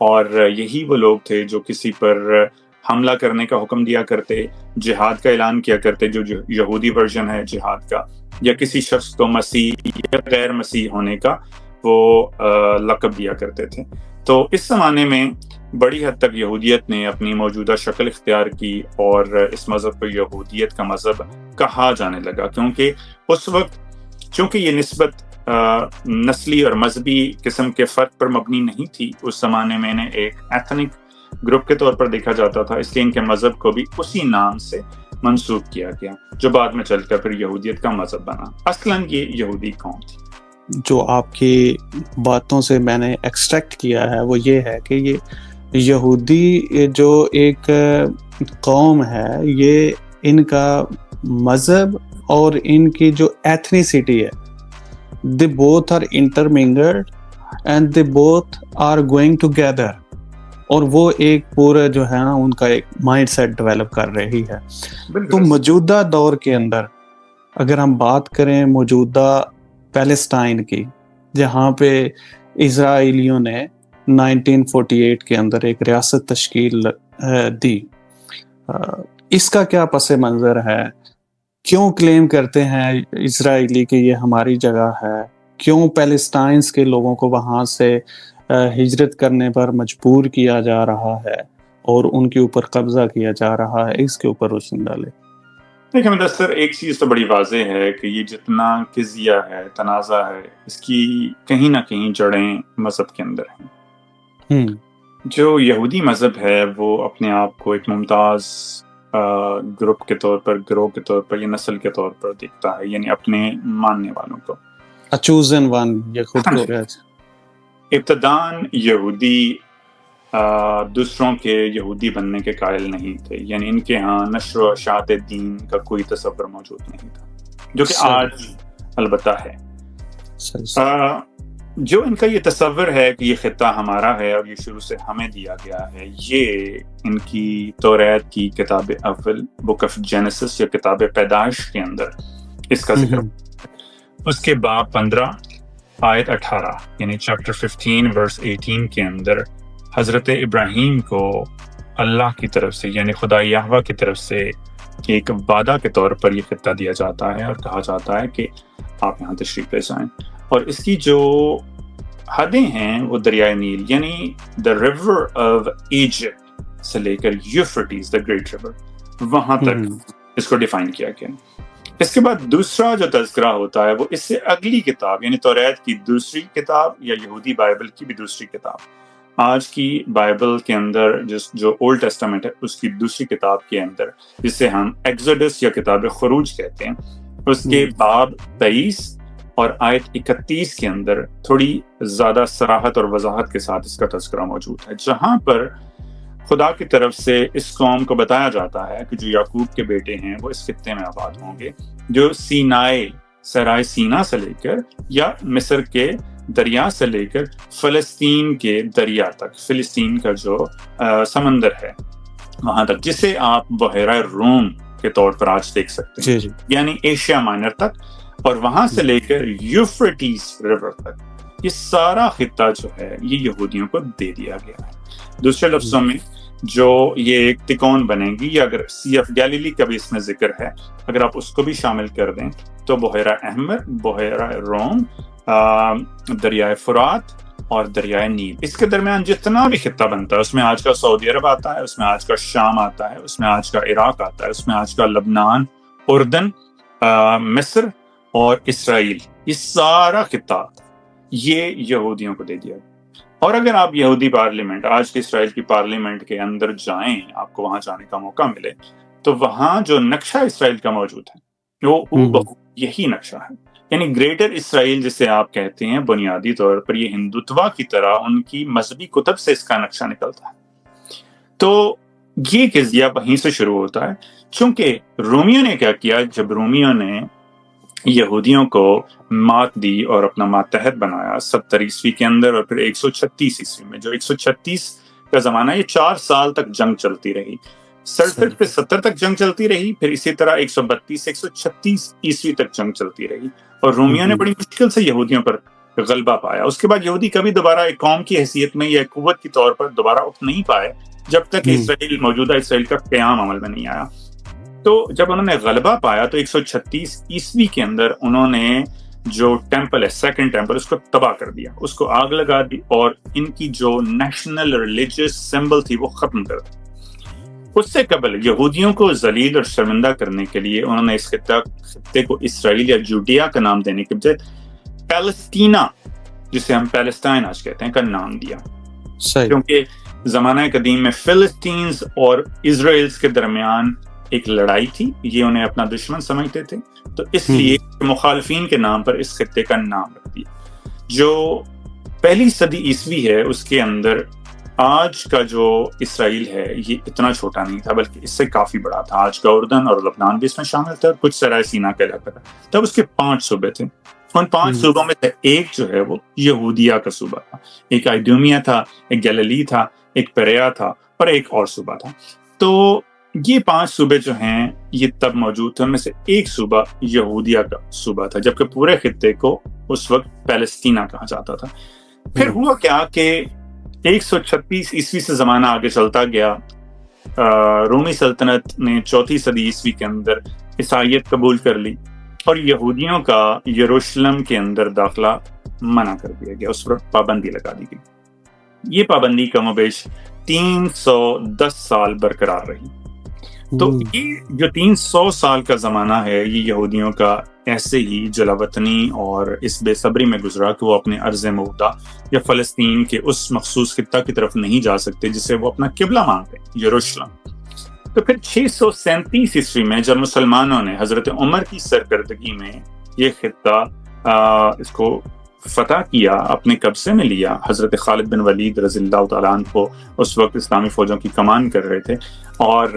اور یہی وہ لوگ تھے جو کسی پر حملہ کرنے کا حکم دیا کرتے، جہاد کا اعلان کیا کرتے، جو یہودی ورژن ہے جہاد کا، یا کسی شخص کو مسیح یا غیر مسیح ہونے کا وہ لقب دیا کرتے تھے. تو اس زمانے میں بڑی حد تک یہودیت نے اپنی موجودہ شکل اختیار کی، اور اس مذہب کو یہودیت کا مذہب کہا جانے لگا، کیونکہ اس وقت چونکہ یہ نسبت نسلی اور مذہبی قسم کے فرق پر مبنی نہیں تھی، اس زمانے میں انہیں ایک ایتھنک گروپ کے طور پر دیکھا جاتا تھا، اس لیے ان کے مذہب کو بھی اسی نام سے منسوب کیا گیا، جو بعد میں چل کر پھر یہودیت کا مذہب بنا. اصلاً یہ یہودی قوم تھی. جو آپ کی باتوں سے میں نے ایکسٹریکٹ کیا ہے وہ یہ ہے کہ یہ یہودی جو ایک قوم ہے، یہ ان کا مذہب اور ان کی جو ایتھنیسٹی ہے، they both are intermingled and they both are going together، اور وہ ایک پورا جو ہے نا ان کا ایک مائنڈ سیٹ ڈیولپ کر رہی ہے. تو موجودہ دور کے اندر اگر ہم بات کریں موجودہ پیلسٹائن کی، جہاں پہ اسرائیلیوں نے 1948 کے اندر ایک ریاست تشکیل دی، اس کا کیا پس منظر ہے؟ کیوں کلیم کرتے ہیں اسرائیلی کہ یہ ہماری جگہ ہے؟ کیوں پیلسٹائنز کے لوگوں کو وہاں سے ہجرت کرنے پر مجبور کیا جا رہا ہے اور ان کے اوپر قبضہ کیا جا رہا ہے؟ اس کے اوپر روشنی ڈالے. دیکھیں مدثر، ایک چیز تو بڑی واضح ہے کہ یہ جتنا قضیہ ہے، تنازع ہے، اس کی کہیں نہ کہیں جڑیں مذہب کے اندر ہیں. جو یہودی مذہب ہے وہ اپنے آپ کو ایک ممتاز گروپ کے طور پر، گروہ کے طور پر یا نسل کے طور پر دیکھتا ہے، یعنی اپنے ماننے والوں کو chosen one، یہ خود کو ابتداً یہودی دوسروں کے یہودی بننے کے قائل نہیں تھے، یعنی ان کے ہاں نشر و اشاعت دین کا کوئی تصور موجود نہیں تھا، جو کہ آج البتہ ہے. جو ان کا یہ تصور ہے کہ یہ خطہ ہمارا ہے اور یہ شروع سے ہمیں دیا گیا ہے، یہ ان کی توریت کی کتاب اول، بک آف جینیسس یا کتاب پیدائش کے اندر اس کا ذکر. اس کے باب 15 آیت 18 یعنی چیپٹر 15 ورس 18 کے اندر حضرت ابراہیم کو اللہ کی طرف سے یعنی خدا یہوہ کی طرف سے ایک وعدہ کے طور پر یہ خطہ دیا جاتا ہے اور کہا جاتا ہے کہ آپ یہاں تشریف لے جائیں. اور اس کی جو حدیں ہیں وہ دریائے نیل یعنی دا ریور آف ایجپٹ سے لے کر یوفریٹیز دا گریٹ ریور، وہاں تک اس کو ڈیفائن کیا گیا. اس کے بعد دوسرا جو تذکرہ ہوتا ہے وہ اس سے اگلی کتاب یعنی توریت کی دوسری کتاب یا یہودی بائبل کی بھی دوسری کتاب، آج کی بائبل کے اندر جو اولڈ ٹیسٹامنٹ ہے اس کی دوسری کتاب کے اندر، جسے ہم ایکزوڈس یا کتاب خروج کہتے ہیں، اس کے باب 23 اور آیت 31 کے اندر تھوڑی زیادہ صراحت اور وضاحت کے ساتھ اس کا تذکرہ موجود ہے، جہاں پر خدا کی طرف سے اس قوم کو بتایا جاتا ہے کہ جو یعقوب کے بیٹے ہیں وہ اس خطے میں آباد ہوں گے، جو سینائے سرائے سینا سے لے کر یا مصر کے دریا سے لے کر فلسطین کے دریا تک، فلسطین کا جو سمندر ہے وہاں تک، جسے آپ بحیرہ روم کے طور پر آج دیکھ سکتے ہیں، یعنی ایشیا مائنر تک، اور وہاں سے لے کر یوفریٹیس ریور تک، یہ سارا خطہ جو ہے یہ یہودیوں کو دے دیا گیا ہے۔ دوسرے لفظوں میں جو یہ ایک تکون بنے گی، یا اگر سی آف گیلیلی کا بھی اس میں ذکر ہے، اگر آپ اس کو بھی شامل کر دیں تو بحیرہ احمر، بحیرہ روم، دریائے فرات اور دریائے نیل، اس کے درمیان جتنا بھی خطہ بنتا ہے، اس میں آج کا سعودی عرب آتا ہے، اس میں آج کا شام آتا ہے، اس میں آج کا عراق آتا ہے، اس میں آج کا لبنان، اردن، مصر اور اسرائیل، یہ سارا خطہ یہ یہودیوں کو دے دیا گیا۔ اور اگر آپ یہودی پارلیمنٹ، آج کے اسرائیل کی پارلیمنٹ کے اندر جائیں، آپ کو وہاں جانے کا موقع ملے، تو وہاں جو نقشہ اسرائیل کا موجود ہے وہ یہی نقشہ ہے، یعنی گریٹر اسرائیل جسے آپ کہتے ہیں، بنیادی طور پر یہ ہندوتوا کی طرح ان کی مذہبی کتب سے اس کا نقشہ نکلتا ہے۔ تو یہ قضیہ وہیں سے شروع ہوتا ہے، چونکہ رومیوں نے کیا کیا، جب رومیوں نے یہودیوں کو مات دی اور اپنا ماتحت بنایا 70 عیسوی کے اندر، اور پھر 136 عیسوی میں، جو 136 کا زمانہ، یہ 4 سال تک جنگ چلتی رہی، 67 پہ 70 تک جنگ چلتی رہی، پھر اسی طرح 132 136 عیسوی تک جنگ چلتی رہی، اور رومیوں نے بڑی مشکل سے یہودیوں پر غلبہ پایا۔ اس کے بعد یہودی کبھی دوبارہ ایک قوم کی حیثیت میں یا ایک قوت کی طور پر دوبارہ اٹھ نہیں پائے، جب تک اسرائیل، موجودہ اسرائیل کا قیام عمل میں نہیں آیا۔ تو جب انہوں نے غلبہ پایا تو 136 عیسوی کے اندر انہوں نے جو ٹیمپل ہے، سیکنڈ ٹیمپل، اس کو تباہ کر دیا، اس کو آگ لگا دی، اور ان کی جو نیشنل ریلیجیس سمبل تھی وہ ختم کر دی۔ اس سے قبل یہودیوں کو ذلیل اور شرمندہ کرنے کے لیے انہوں نے اس خطے کو اسرائیل یا جوڈیا کا نام دینے کے بجائے پیلسٹینا، جسے ہم پیلسٹائن آج کہتے ہیں، کا نام دیا، کیونکہ زمانہ قدیم میں فلسطینز اور اسرائیل کے درمیان ایک لڑائی تھی، یہ انہیں اپنا دشمن سمجھتے تھے، تو اس لیے مخالفین کے نام پر اس خطے کا نام رکھ دیا۔ جو پہلی صدی عیسوی ہے اس کے اندر آج کا جو اسرائیل ہے یہ اتنا چھوٹا نہیں تھا، بلکہ اس سے کافی بڑا تھا۔ آج کا اردن اور لبنان بھی اس میں شامل تھا، کچھ سرائے سینا کا علاقہ تھا۔ تب اس کے 5 صوبے تھے، ان 5 صوبوں میں سے ایک جو ہے وہ یہودیہ کا صوبہ تھا، ایک ایدومیہ تھا، ایک گلیلی تھا، ایک پیریا تھا، اور ایک اور صوبہ تھا۔ تو یہ 5 صوبے جو ہیں یہ تب موجود تھے، ان میں سے ایک صوبہ یہودیہ کا صوبہ تھا، جبکہ پورے خطے کو اس وقت پیلسٹینا کہا جاتا تھا۔ پھر ہوا کیا کہ 136 عیسوی سے زمانہ آگے چلتا گیا، رومی سلطنت نے 4 صدی عیسوی کے اندر عیسائیت قبول کر لی، اور یہودیوں کا یروشلم کے اندر داخلہ منع کر دیا گیا، اس پر پابندی لگا دی گئی۔ یہ پابندی کم و بیش 310 سال برقرار رہی۔ تو یہ جو 300 سال کا زمانہ ہے یہ یہودیوں کا ایسے ہی جلا وطنی اور اس بے صبری میں گزرا کہ وہ اپنے ارض موعودہ یا فلسطین کے اس مخصوص خطہ کی طرف نہیں جا سکتے جسے وہ اپنا قبلہ مانتے، یروشلم۔ تو پھر 637 عیسوی میں جب مسلمانوں نے حضرت عمر کی سرکردگی میں یہ خطہ اس کو فتح کیا، اپنے قبضے میں لیا، حضرت خالد بن ولید رضی اللہ تعالیٰ عنہ کو اس وقت اسلامی فوجوں کی کمان کر رہے تھے، اور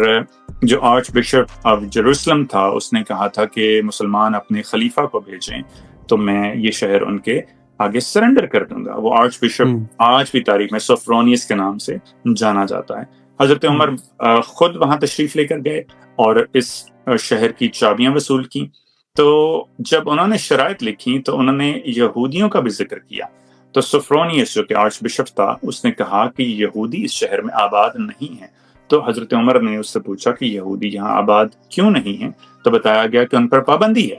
جو آرچ بشپ آف جیروسلم تھا اس نے کہا تھا کہ مسلمان اپنے خلیفہ کو بھیجیں تو میں یہ شہر ان کے آگے سرنڈر کر دوں گا۔ وہ آرچ بشپ آج بھی تاریخ میں سوفرونیس کے نام سے جانا جاتا ہے۔ حضرت عمر خود وہاں تشریف لے کر گئے اور اس شہر کی چابیاں وصول کی۔ تو جب انہوں نے شرائط لکھی تو انہوں نے یہودیوں کا بھی ذکر کیا، تو سوفرونیس جو کہ آرچ بشپ تھا اس نے کہا کہ یہودی اس شہر میں آباد نہیں ہیں۔ تو حضرت عمر نے اس سے پوچھا کہ یہودی یہاں آباد کیوں نہیں ہیں؟ تو بتایا گیا کہ ان پر پابندی ہے۔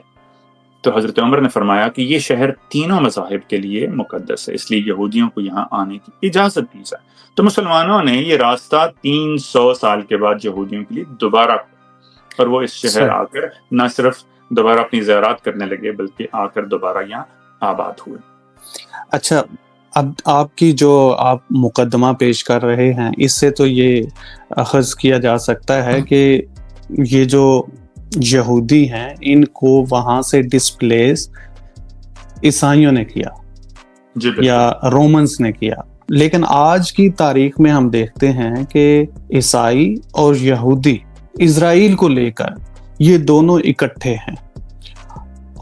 تو حضرت عمر نے فرمایا کہ یہ شہر تینوں مذاہب کے لیے مقدس ہے، اس لیے یہودیوں کو یہاں آنے کی اجازت دی جائے۔ تو مسلمانوں نے یہ راستہ 300 سال کے بعد یہودیوں کے لیے دوبارہ، اور وہ اس شہر آ کر نہ صرف دوبارہ اپنی زیارات کرنے لگے بلکہ آ کر دوبارہ یہاں آباد ہوئے۔ اچھا، اب آپ کی جو آپ مقدمہ پیش کر رہے ہیں اس سے تو یہ اخذ کیا جا سکتا ہے کہ یہ جو یہودی ہیں ان کو وہاں سے ڈسپلیس عیسائیوں نے کیا جی بالکل. یا رومنس نے کیا. لیکن آج کی تاریخ میں ہم دیکھتے ہیں کہ عیسائی اور یہودی اسرائیل کو لے کر یہ دونوں اکٹھے ہیں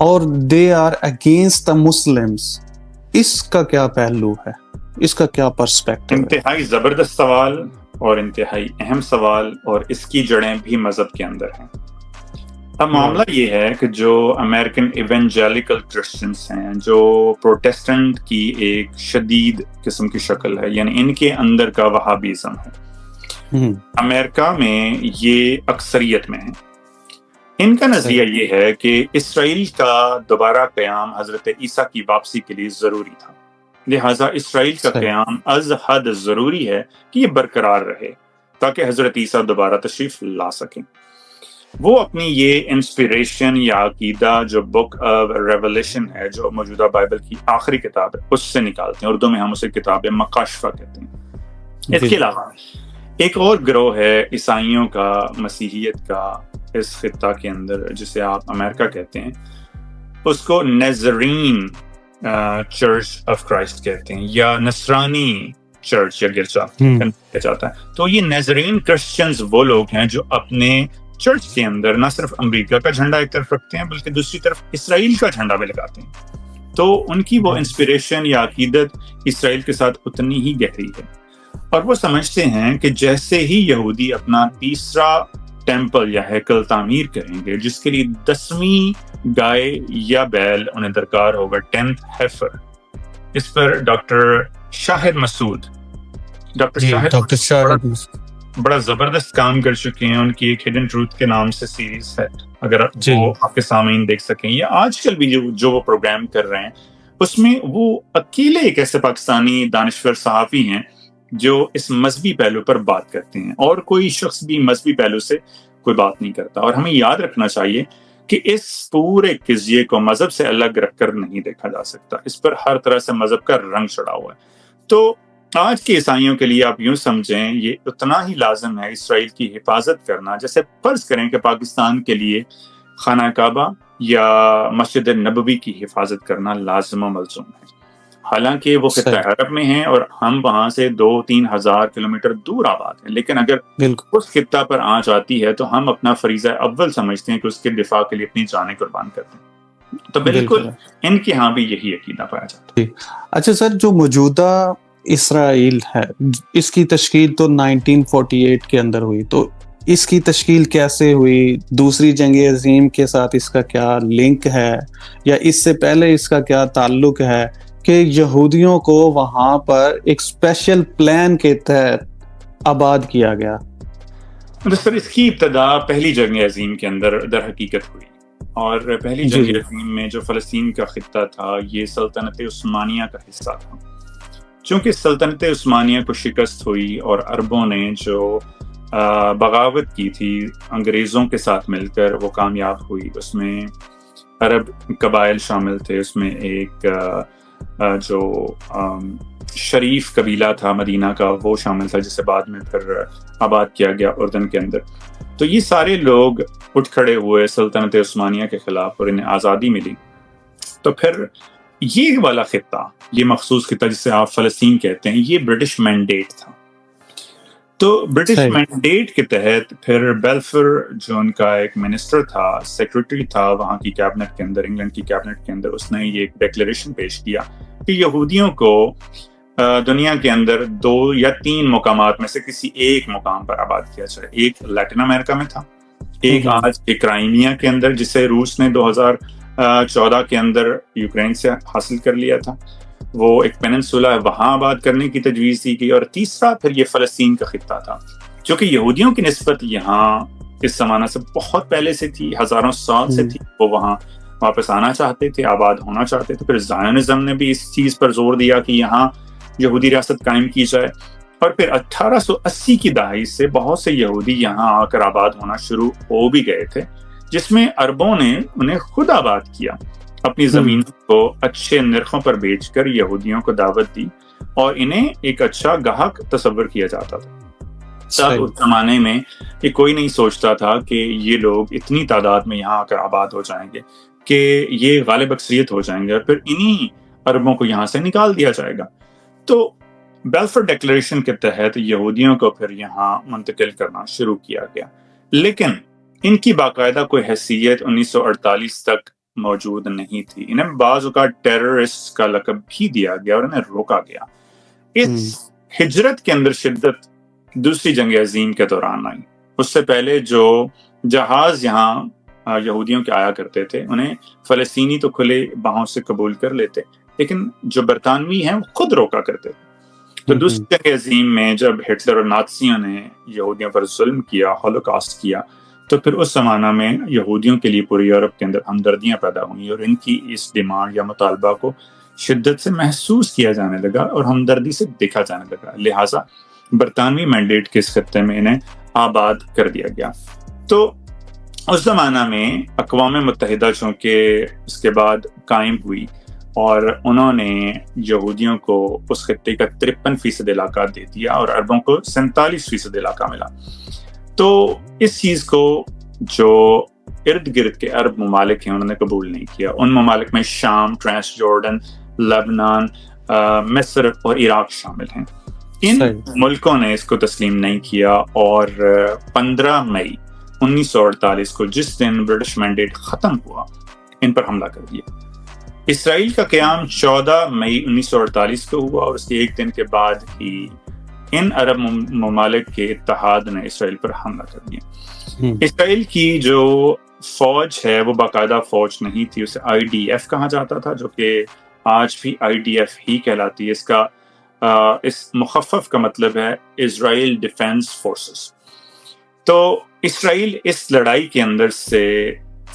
اور they are against the Muslims. اس کا کیا پہلو ہے, اس کا کیا پرسپیکٹو ہے؟ انتہائی زبردست سوال اور انتہائی اہم سوال, اور اس کی جڑیں بھی مذہب کے اندر ہیں. اب معاملہ یہ ہے کہ جو امریکن ایونجیلیکل کرسچنس ہیں, جو پروٹیسٹنٹ کی ایک شدید قسم کی شکل ہے, یعنی ان کے اندر کا وہابیزم ہے, امریکہ میں یہ اکثریت میں ہے. ان کا نظریہ یہ ہے کہ اسرائیل کا دوبارہ قیام حضرت عیسیٰ کی واپسی کے لیے ضروری تھا, لہٰذا اسرائیل کا قیام از حد ضروری ہے کہ یہ برقرار رہے تاکہ حضرت عیسیٰ دوبارہ تشریف لا سکیں. وہ اپنی یہ انسپریشن یا عقیدہ جو بک آف ریولیشن ہے, جو موجودہ بائبل کی آخری کتاب ہے, اس سے نکالتے ہیں. اردو میں ہم اسے کتاب مکاشفہ کہتے ہیں. اس کے علاوہ ایک اور گروہ ہے عیسائیوں کا, مسیحیت کا, اس خطہ کے اندر, جسے آپ امریکہ کہتے ہیں. اس کو نیزرین چرچ آف کرائسٹ کہتے ہیں, یا نصرانی چرچ یا گرجا کہا جاتا ہے. تو یہ نیزرین کرسچنز وہ لوگ ہیں جو اپنے چرچ کے اندر نہ صرف امریکہ کا جھنڈا ایک طرف رکھتے ہیں بلکہ دوسری طرف اسرائیل کا جھنڈا بھی لگاتے ہیں. تو ان کی وہ انسپریشن یا عقیدت اسرائیل کے ساتھ اتنی ہی گہری ہے, اور وہ سمجھتے ہیں کہ جیسے ہی یہودی اپنا تیسرا ٹیمپل یا ہیکل تعمیر کریں گے, جس کے لیے 10ویں گائے یا بیل انہیں درکار ہوگا, 10th heifer. اس پر ڈاکٹر شاہد مسعود بڑا زبردست کام کر چکے ہیں. ان کی ایک ہڈن ٹروتھ کے نام سے سیریز ہے, اگر وہ آپ کے سامعین دیکھ سکیں, یا آج کل بھی جو وہ پروگرام کر رہے ہیں, اس میں وہ اکیلے ایک ایسے پاکستانی دانشور صحافی ہیں جو اس مذہبی پہلو پر بات کرتے ہیں, اور کوئی شخص بھی مذہبی پہلو سے کوئی بات نہیں کرتا. اور ہمیں یاد رکھنا چاہیے کہ اس پورے قضیے کو مذہب سے الگ رکھ کر نہیں دیکھا جا سکتا, اس پر ہر طرح سے مذہب کا رنگ چڑھا ہوا ہے. تو آج کے عیسائیوں کے لیے آپ یوں سمجھیں, یہ اتنا ہی لازم ہے اسرائیل کی حفاظت کرنا جیسے فرض کریں کہ پاکستان کے لیے خانہ کعبہ یا مسجد نبوی کی حفاظت کرنا لازم و ملزوم ہے. حالانکہ وہ خطہ عرب میں ہیں اور ہم وہاں سے 2-3 ہزار کلومیٹر دور آباد ہیں, لیکن اگر اس خطہ پر آنچ آتی ہے تو ہم اپنا فریضہ اول سمجھتے ہیں کہ اس کے دفاع کے لیے اپنی جانیں قربان کرتے ہیں. تو بالکل ان کے ہاں بھی یہی عقیدہ پایا جاتا ہے. اچھا سر, جو موجودہ اسرائیل ہے, اس کی تشکیل تو 1948 کے اندر ہوئی, تو اس کی تشکیل کیسے ہوئی؟ دوسری جنگ عظیم کے ساتھ اس کا کیا لنک ہے, یا اس سے پہلے اس کا کیا تعلق ہے کہ یہودیوں کو وہاں پر ایک اسپیشل پلان کے تحت آباد کیا گیا؟ سر, اس کی ابتدا پہلی جنگ عظیم کے اندر در حقیقت ہوئی, اور پہلی جنگ عظیم میں جو فلسطین کا خطہ تھا یہ سلطنت عثمانیہ کا حصہ تھا. چونکہ سلطنت عثمانیہ کو شکست ہوئی اور عربوں نے جو بغاوت کی تھی انگریزوں کے ساتھ مل کر, وہ کامیاب ہوئی. اس میں عرب قبائل شامل تھے, اس میں ایک جو شریف قبیلہ تھا مدینہ کا وہ شامل تھا, جسے بعد میں پھر آباد کیا گیا اردن کے اندر. تو یہ سارے لوگ اٹھ کھڑے ہوئے سلطنت عثمانیہ کے خلاف اور انہیں آزادی ملی. تو پھر یہ والا خطہ, یہ مخصوص خطہ جسے آپ فلسطین کہتے ہیں, یہ برٹش مینڈیٹ تھا. تو برٹش مینڈیٹ کے تحت پھر بیلفر جو ان کا ایک منسٹر تھا, سیکرٹری تھا وہاں کی کیبنٹ کے اندر, انگلینڈ کی کیبنٹ کے اندر, اس نے یہ ایک ڈیکلیریشن پیش کیا کہ یہودیوں کو دنیا کے اندر 2 یا 3 مقامات میں سے کسی ایک مقام پر آباد کیا جائے. ایک لیٹن امریکہ میں تھا, ایک آج کے کرائمیا کے اندر جسے روس نے 2014 کے اندر یوکرین سے حاصل کر لیا تھا, وہ ایک پیننسولا ہے, وہاں آباد کرنے کی تجویز دی گئی. اور تیسرا پھر یہ فلسطین کا خطہ تھا, جو کہ یہودیوں کی نسبت یہاں اس زمانہ سے بہت پہلے سے تھی, ہزاروں سال سے تھی. وہ وہاں واپس آنا چاہتے تھے, آباد ہونا چاہتے تھے. پھر زائونزم نے بھی اس چیز پر زور دیا کہ یہاں یہودی ریاست قائم کی جائے, اور پھر 1880 کی دہائی سے بہت سے یہودی یہاں آ کر آباد ہونا شروع ہو بھی گئے تھے, جس میں عربوں نے انہیں خود آباد کیا, اپنی زمین کو اچھے نرخوں پر بیچ کر یہودیوں کو دعوت دی, اور انہیں ایک اچھا گاہک تصور کیا جاتا تھا. تب اس زمانے میں یہ کوئی نہیں سوچتا تھا کہ یہ لوگ اتنی تعداد میں یہاں آ کر آباد ہو جائیں گے کہ یہ غالب اکثریت ہو جائیں گے اور پھر انہی عربوں کو یہاں سے نکال دیا جائے گا. تو بیلفور ڈیکلیریشن کے تحت یہودیوں کو پھر یہاں منتقل کرنا شروع کیا گیا، لیکن ان کی باقاعدہ کوئی حیثیت 1948 تک موجود نہیں تھی. انہیں بعض اوقات ٹیررسٹ کا لقب بھی دیا گیا اور انہیں روکا گیا. اس ہجرت کے اندر شدت دوسری جنگ عظیم کے دوران آئی. اس سے پہلے جو جہاز یہاں یہودیوں کے آیا کرتے تھے انہیں فلسطینی تو کھلے باہوں سے قبول کر لیتے، لیکن جو برطانوی ہیں وہ خود روکا کرتے تھے. تو دوسری جنگ عظیم میں جب ہٹلر اور نازیوں نے یہودیوں پر ظلم کیا، ہولوکاسٹ کیا، تو پھر اس زمانہ میں یہودیوں کے لیے پوری یورپ کے اندر ہمدردیاں پیدا ہوئیں اور ان کی اس ڈیمانڈ یا مطالبہ کو شدت سے محسوس کیا جانے لگا اور ہمدردی سے دیکھا جانے لگا. لہٰذا برطانوی مینڈیٹ کے اس خطے میں انہیں آباد کر دیا گیا. تو اس زمانہ میں اقوام متحدہ چونکہ اس کے بعد قائم ہوئی اور انہوں نے یہودیوں کو اس خطے کا 53% علاقہ دے دیا اور عربوں کو 47% علاقہ ملا. تو اس چیز کو جو ارد گرد کے عرب ممالک ہیں انہوں نے قبول نہیں کیا. ان ممالک میں شام، ٹرانس جارڈن، لبنان، مصر اور عراق شامل ہیں. ان ملکوں نے اس کو تسلیم نہیں کیا اور 15 مئی 1948 کو جس دن برٹش مینڈیٹ ختم ہوا ان پر حملہ کر دیا. اسرائیل کا قیام 14 مئی 1948 کو ہوا اور اس کے ایک دن کے بعد ہی ان عرب ممالک کے اتحاد نے اسرائیل پر حملہ کر دیا. اسرائیل کی جو فوج ہے وہ باقاعدہ فوج نہیں تھی، اسے IDF کہا جاتا تھا، جو کہ آج بھی IDF ہی کہلاتی ہے. اس مخفف کا مطلب ہے اسرائیل ڈیفینس فورسز. تو اسرائیل اس لڑائی کے اندر سے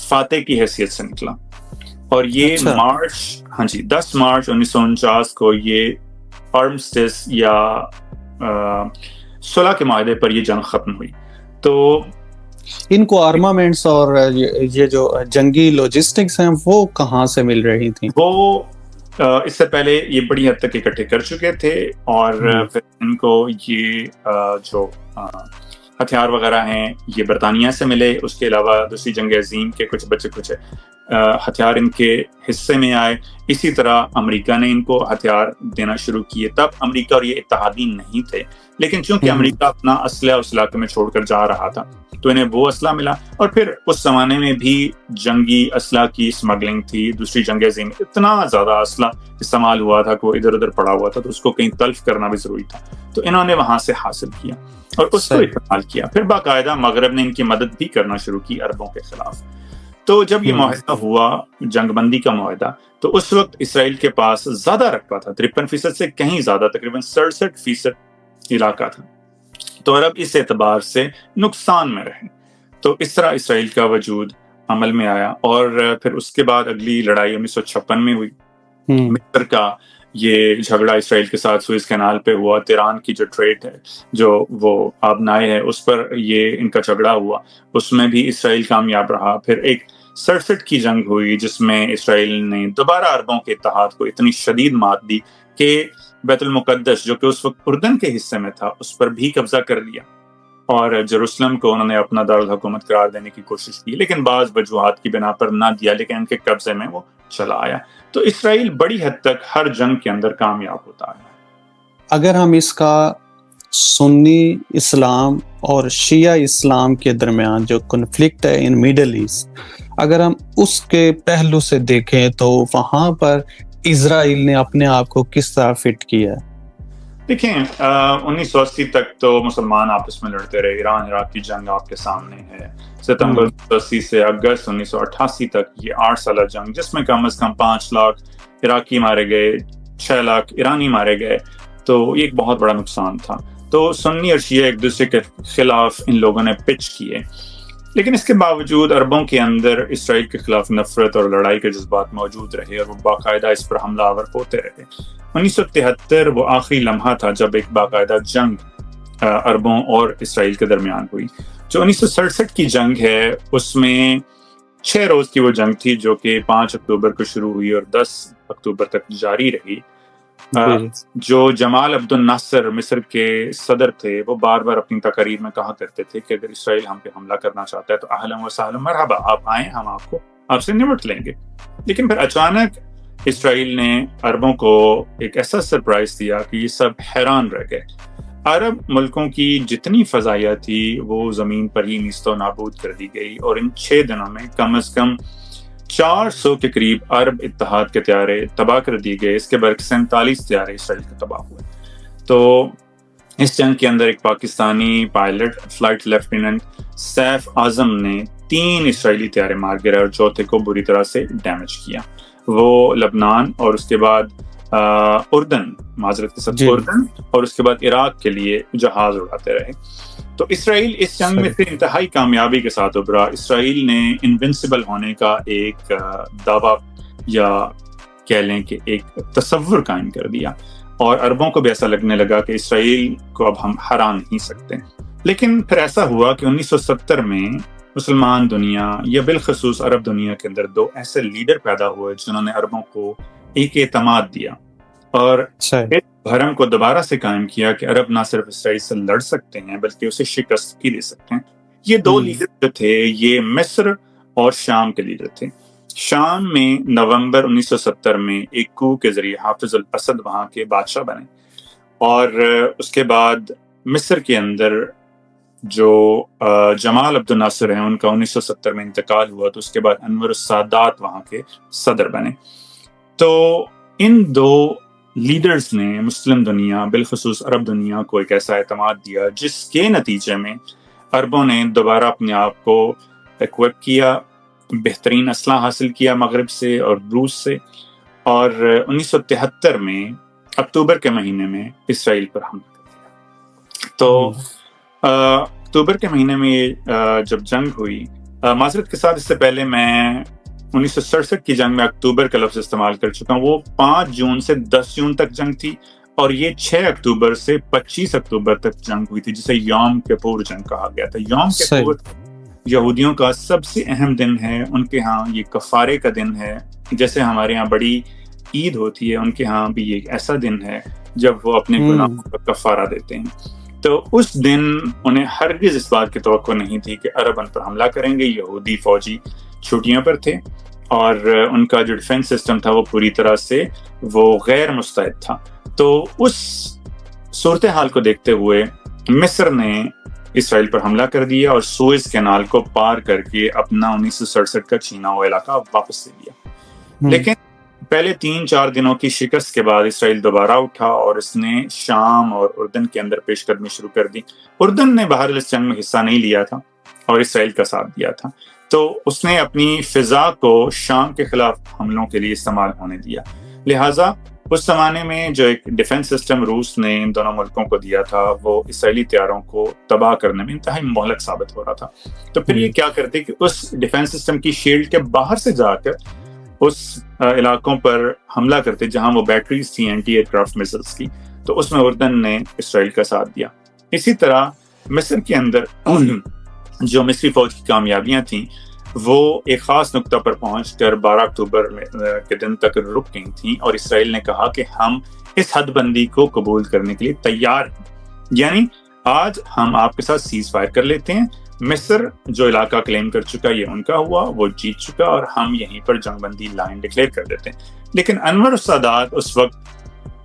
فاتح کی حیثیت سے نکلا اور یہ 10 مارچ 1949 کو یہ آرمسٹس یا صلح کے معاہدے پر یہ جنگ ختم ہوئی. تو ان کو آرمامنٹس اور یہ جو جنگی لاجسٹکس ہیں وہ کہاں سے مل رہی تھیں؟ وہ اس سے پہلے یہ بڑی حد تک اکٹھے کر چکے تھے اور پھر ان کو یہ جو ہتھیار وغیرہ ہیں یہ برطانیہ سے ملے. اس کے علاوہ دوسری جنگ عظیم کے کچھ ہتھیار ان کے حصے میں آئے. اسی طرح امریکہ نے ان کو ہتھیار دینا شروع کیے. تب امریکہ اور یہ اتحادی نہیں تھے، لیکن چونکہ امریکہ اپنا اسلحہ اس علاقے میں چھوڑ کر جا رہا تھا تو انہیں وہ اسلحہ ملا. اور پھر اس زمانے میں بھی جنگی اسلحہ کی سمگلنگ تھی. دوسری جنگ عظیم میں اتنا زیادہ اسلحہ استعمال ہوا تھا کہ وہ ادھر ادھر پڑا ہوا تھا، تو اس کو کہیں تلف کرنا بھی ضروری تھا. تو انہوں نے وہاں سے حاصل کیا اور اس کو استعمال کیا. پھر باقاعدہ مغرب نے ان کی مدد بھی کرنا شروع کی عربوں کے خلاف. تو جب یہ معاہدہ ہوا، جنگ بندی کا معاہدہ، تو اس وقت اسرائیل کے پاس زیادہ رقبہ تھا، 53% سے کہیں زیادہ، تقریباً 67% علاقہ تھا. تو عرب اس اعتبار سے نقصان میں رہے. تو اس طرح اسرائیل کا وجود عمل میں آیا. اور پھر اس کے بعد اگلی لڑائی 1956 میں ہوئی. مصر کا یہ جھگڑا اسرائیل کے ساتھ سوئز کینال پہ ہوا. تیران کی جو ٹریڈ ہے، جو وہ آبنائے ہے، اس پر یہ ان کا جھگڑا ہوا. اس میں بھی اسرائیل کامیاب رہا. پھر ایک 67 کی جنگ ہوئی جس میں اسرائیل نے دوبارہ عربوں کے اتحاد کو اتنی شدید مات دی کہ بیت المقدس جو کہ اس وقت اردن کے حصے میں تھا اس پر بھی قبضہ کر لیا اور جروسلم کو انہوں نے اپنا دارالحکومت قرار دینے کی کوشش کی، لیکن بعض وجوہات کی بنا پر نہ دیا، لیکن ان کے قبضے میں وہ چلا آیا. تو اسرائیل بڑی حد تک ہر جنگ کے اندر کامیاب ہوتا ہے. اگر ہم اس کا سنی اسلام اور شیعہ اسلام کے درمیان جو کنفلکٹ ہے ان میڈل ایسٹ، اگر ہم اس کے پہلو سے دیکھیں تو وہاں پر اسرائیل نے اپنے آپ کو کس طرح فٹ کیا ہے؟ دیکھیں 1980 تک تو مسلمان آپس میں لڑتے رہے. ایران عراق کی جنگ آپ کے سامنے ہے. ستمبر 1980 سے اگست 1988 تک یہ 8 سالہ جنگ جس میں کم از کم 5 لاکھ عراقی مارے گئے، 6 لاکھ ایرانی مارے گئے. تو یہ ایک بہت بڑا نقصان تھا. تو سنی اور شیعہ ایک دوسرے کے خلاف ان لوگوں نے پچ کیے، لیکن اس کے باوجود عربوں کے اندر اسرائیل کے خلاف نفرت اور لڑائی کے جذبات موجود رہے اور وہ باقاعدہ اس پر حملہ آور ہوتے رہے. 1973 وہ آخری لمحہ تھا جب ایک باقاعدہ جنگ عربوں اور اسرائیل کے درمیان ہوئی. جو 1967 کی جنگ ہے اس میں 6 روز کی وہ جنگ تھی جو کہ 5 اکتوبر کو شروع ہوئی اور 10 اکتوبر تک جاری رہی. جو جمال عبد الناصر مصر کے صدر تھے وہ بار بار اپنی تقاریر میں کہا کرتے تھے کہ اگر اسرائیل ہم پہ حملہ کرنا چاہتا ہے تو اہلا و سہلا مرحبا، آپ آئیں، ہم آپ سے نمٹ لیں گے. لیکن پھر اچانک اسرائیل نے عربوں کو ایک ایسا سرپرائز دیا کہ یہ سب حیران رہ گئے. عرب ملکوں کی جتنی فضائیہ تھی وہ زمین پر ہی نیست و نابود کر دی گئی، اور ان 6 دنوں میں کم از کم 400 کے قریب عرب اتحاد کے طیارے تباہ کر دیے گئے. اس کے برعکس 47 طیارے اسرائیل کے تباہ ہوئے. تو اس جنگ کے اندر ایک Pakistani pilot flight lieutenant Saif Azam نے 3 اسرائیلی طیارے مار گرے اور چوتھے کو بری طرح سے ڈیمیج کیا. وہ لبنان اور اس کے بعد اردن، معذرت کے ساتھ اردن اور اس کے بعد عراق کے لیے جہاز اڑاتے رہے. تو اسرائیل اس جنگ میں سے انتہائی کامیابی کے ساتھ ابھرا. اسرائیل نے انوینسیبل ہونے کا ایک دعویٰ یا کہہ لیں کہ ایک تصور قائم کر دیا، اور عربوں کو بھی ایسا لگنے لگا کہ اسرائیل کو اب ہم ہرا نہیں سکتے. لیکن پھر ایسا ہوا کہ 1970 میں مسلمان دنیا یا بالخصوص عرب دنیا کے اندر 2 ایسے لیڈر پیدا ہوئے جنہوں نے عربوں کو ایک اعتماد دیا اور اس بھرم کو دوبارہ سے قائم کیا کہ عرب نہ صرف اسرائیل سے لڑ سکتے ہیں بلکہ اسے شکست بھی دے سکتے ہیں. یہ 2 لیڈر جو تھے یہ مصر اور شام کے لیڈر تھے. شام میں نومبر 1970 میں ایک کو کے ذریعے حافظ الاسد وہاں کے بادشاہ بنے، اور اس کے بعد مصر کے اندر جو جمال عبد الناصر ہیں ان کا 1970 میں انتقال ہوا، تو اس کے بعد انور السادات وہاں کے صدر بنے. تو ان 2 لیڈرز نے مسلم دنیا بالخصوص عرب دنیا کو ایک ایسا اعتماد دیا جس کے نتیجے میں عربوں نے دوبارہ اپنے آپ کو ایکوپ کیا، بہترین اسلحہ حاصل کیا مغرب سے اور روس سے، اور 1973 میں اکتوبر کے مہینے میں اسرائیل پر حملہ کر دیا. تو اکتوبر کے مہینے میں جب جنگ ہوئی، معذرت کے ساتھ اس سے پہلے میں 1967 کی جنگ میں اکتوبر کا لفظ استعمال کر چکا ہوں. وہ 5 جون سے 10 جون تک جنگ تھی، اور یہ 6 اکتوبر سے 25 اکتوبر تک جنگ ہوئی تھی جسے یوم کپور جنگ کہا گیا تھا. یوم کپور یہودیوں کا سب سے اہم دن ہے. ان کے ہاں یہ کفارے کا دن ہے. جیسے ہمارے ہاں بڑی عید ہوتی ہے، ان کے ہاں بھی ایک ایسا دن ہے جب وہ اپنے گناہوں کا کفارہ دیتے ہیں. تو اس دن انہیں ہرگز اس بات کی توقع نہیں تھی کہ عرب ان پر حملہ کریں گے. یہودی فوجی چھٹیوں پر تھے اور ان کا جو ڈیفنس سسٹم تھا وہ پوری طرح سے وہ غیر مستعد تھا. تو اس صورتحال کو دیکھتے ہوئے مصر نے اسرائیل پر حملہ کر دیا اور سوئز کینال کو پار کر کے اپنا 1967 کا چھینا ہوا علاقہ واپس لے لیا. لیکن پہلے 3-4 دنوں کی شکست کے بعد اسرائیل دوبارہ اٹھا اور اس نے شام اور اردن کے اندر پیش قدمی شروع کر دی. اردن نے بہرحال اس جنگ میں حصہ نہیں لیا تھا اور اسرائیل کا ساتھ دیا تھا، تو اس نے اپنی فضا کو شام کے خلاف حملوں کے لیے استعمال ہونے دیا. لہٰذا اس زمانے میں جو ایک ڈیفنس سسٹم روس نے ان دونوں ملکوں کو دیا تھا وہ اسرائیلی طیاروں کو تباہ کرنے میں انتہائی مہلک ثابت ہو رہا تھا. تو پھر یہ کیا کرتے کہ اس ڈیفنس سسٹم کی شیلڈ کے باہر سے جا کر اس علاقوں پر حملہ کرتے جہاں وہ بیٹریز تھیں اینٹی ایئر کرافٹ میزائلز کی. تو اس میں اردن نے اسرائیل کا ساتھ دیا. اسی طرح مصر کے اندر جو مصری فوج کی کامیابیاں تھیں وہ ایک خاص نقطہ پر پہنچ کر 12 اکتوبر کے دن تک رک گئی تھیں، اور اسرائیل نے کہا کہ ہم اس حد بندی کو قبول کرنے کے لیے تیار ہیں، یعنی آج ہم آپ کے ساتھ سیز فائر کر لیتے ہیں. مصر جو علاقہ کلیم کر چکا یہ ان کا ہوا، وہ جیت چکا، اور ہم یہیں پر جنگ بندی لائن ڈکلیئر کر دیتے ہیں. لیکن انور السادات اس وقت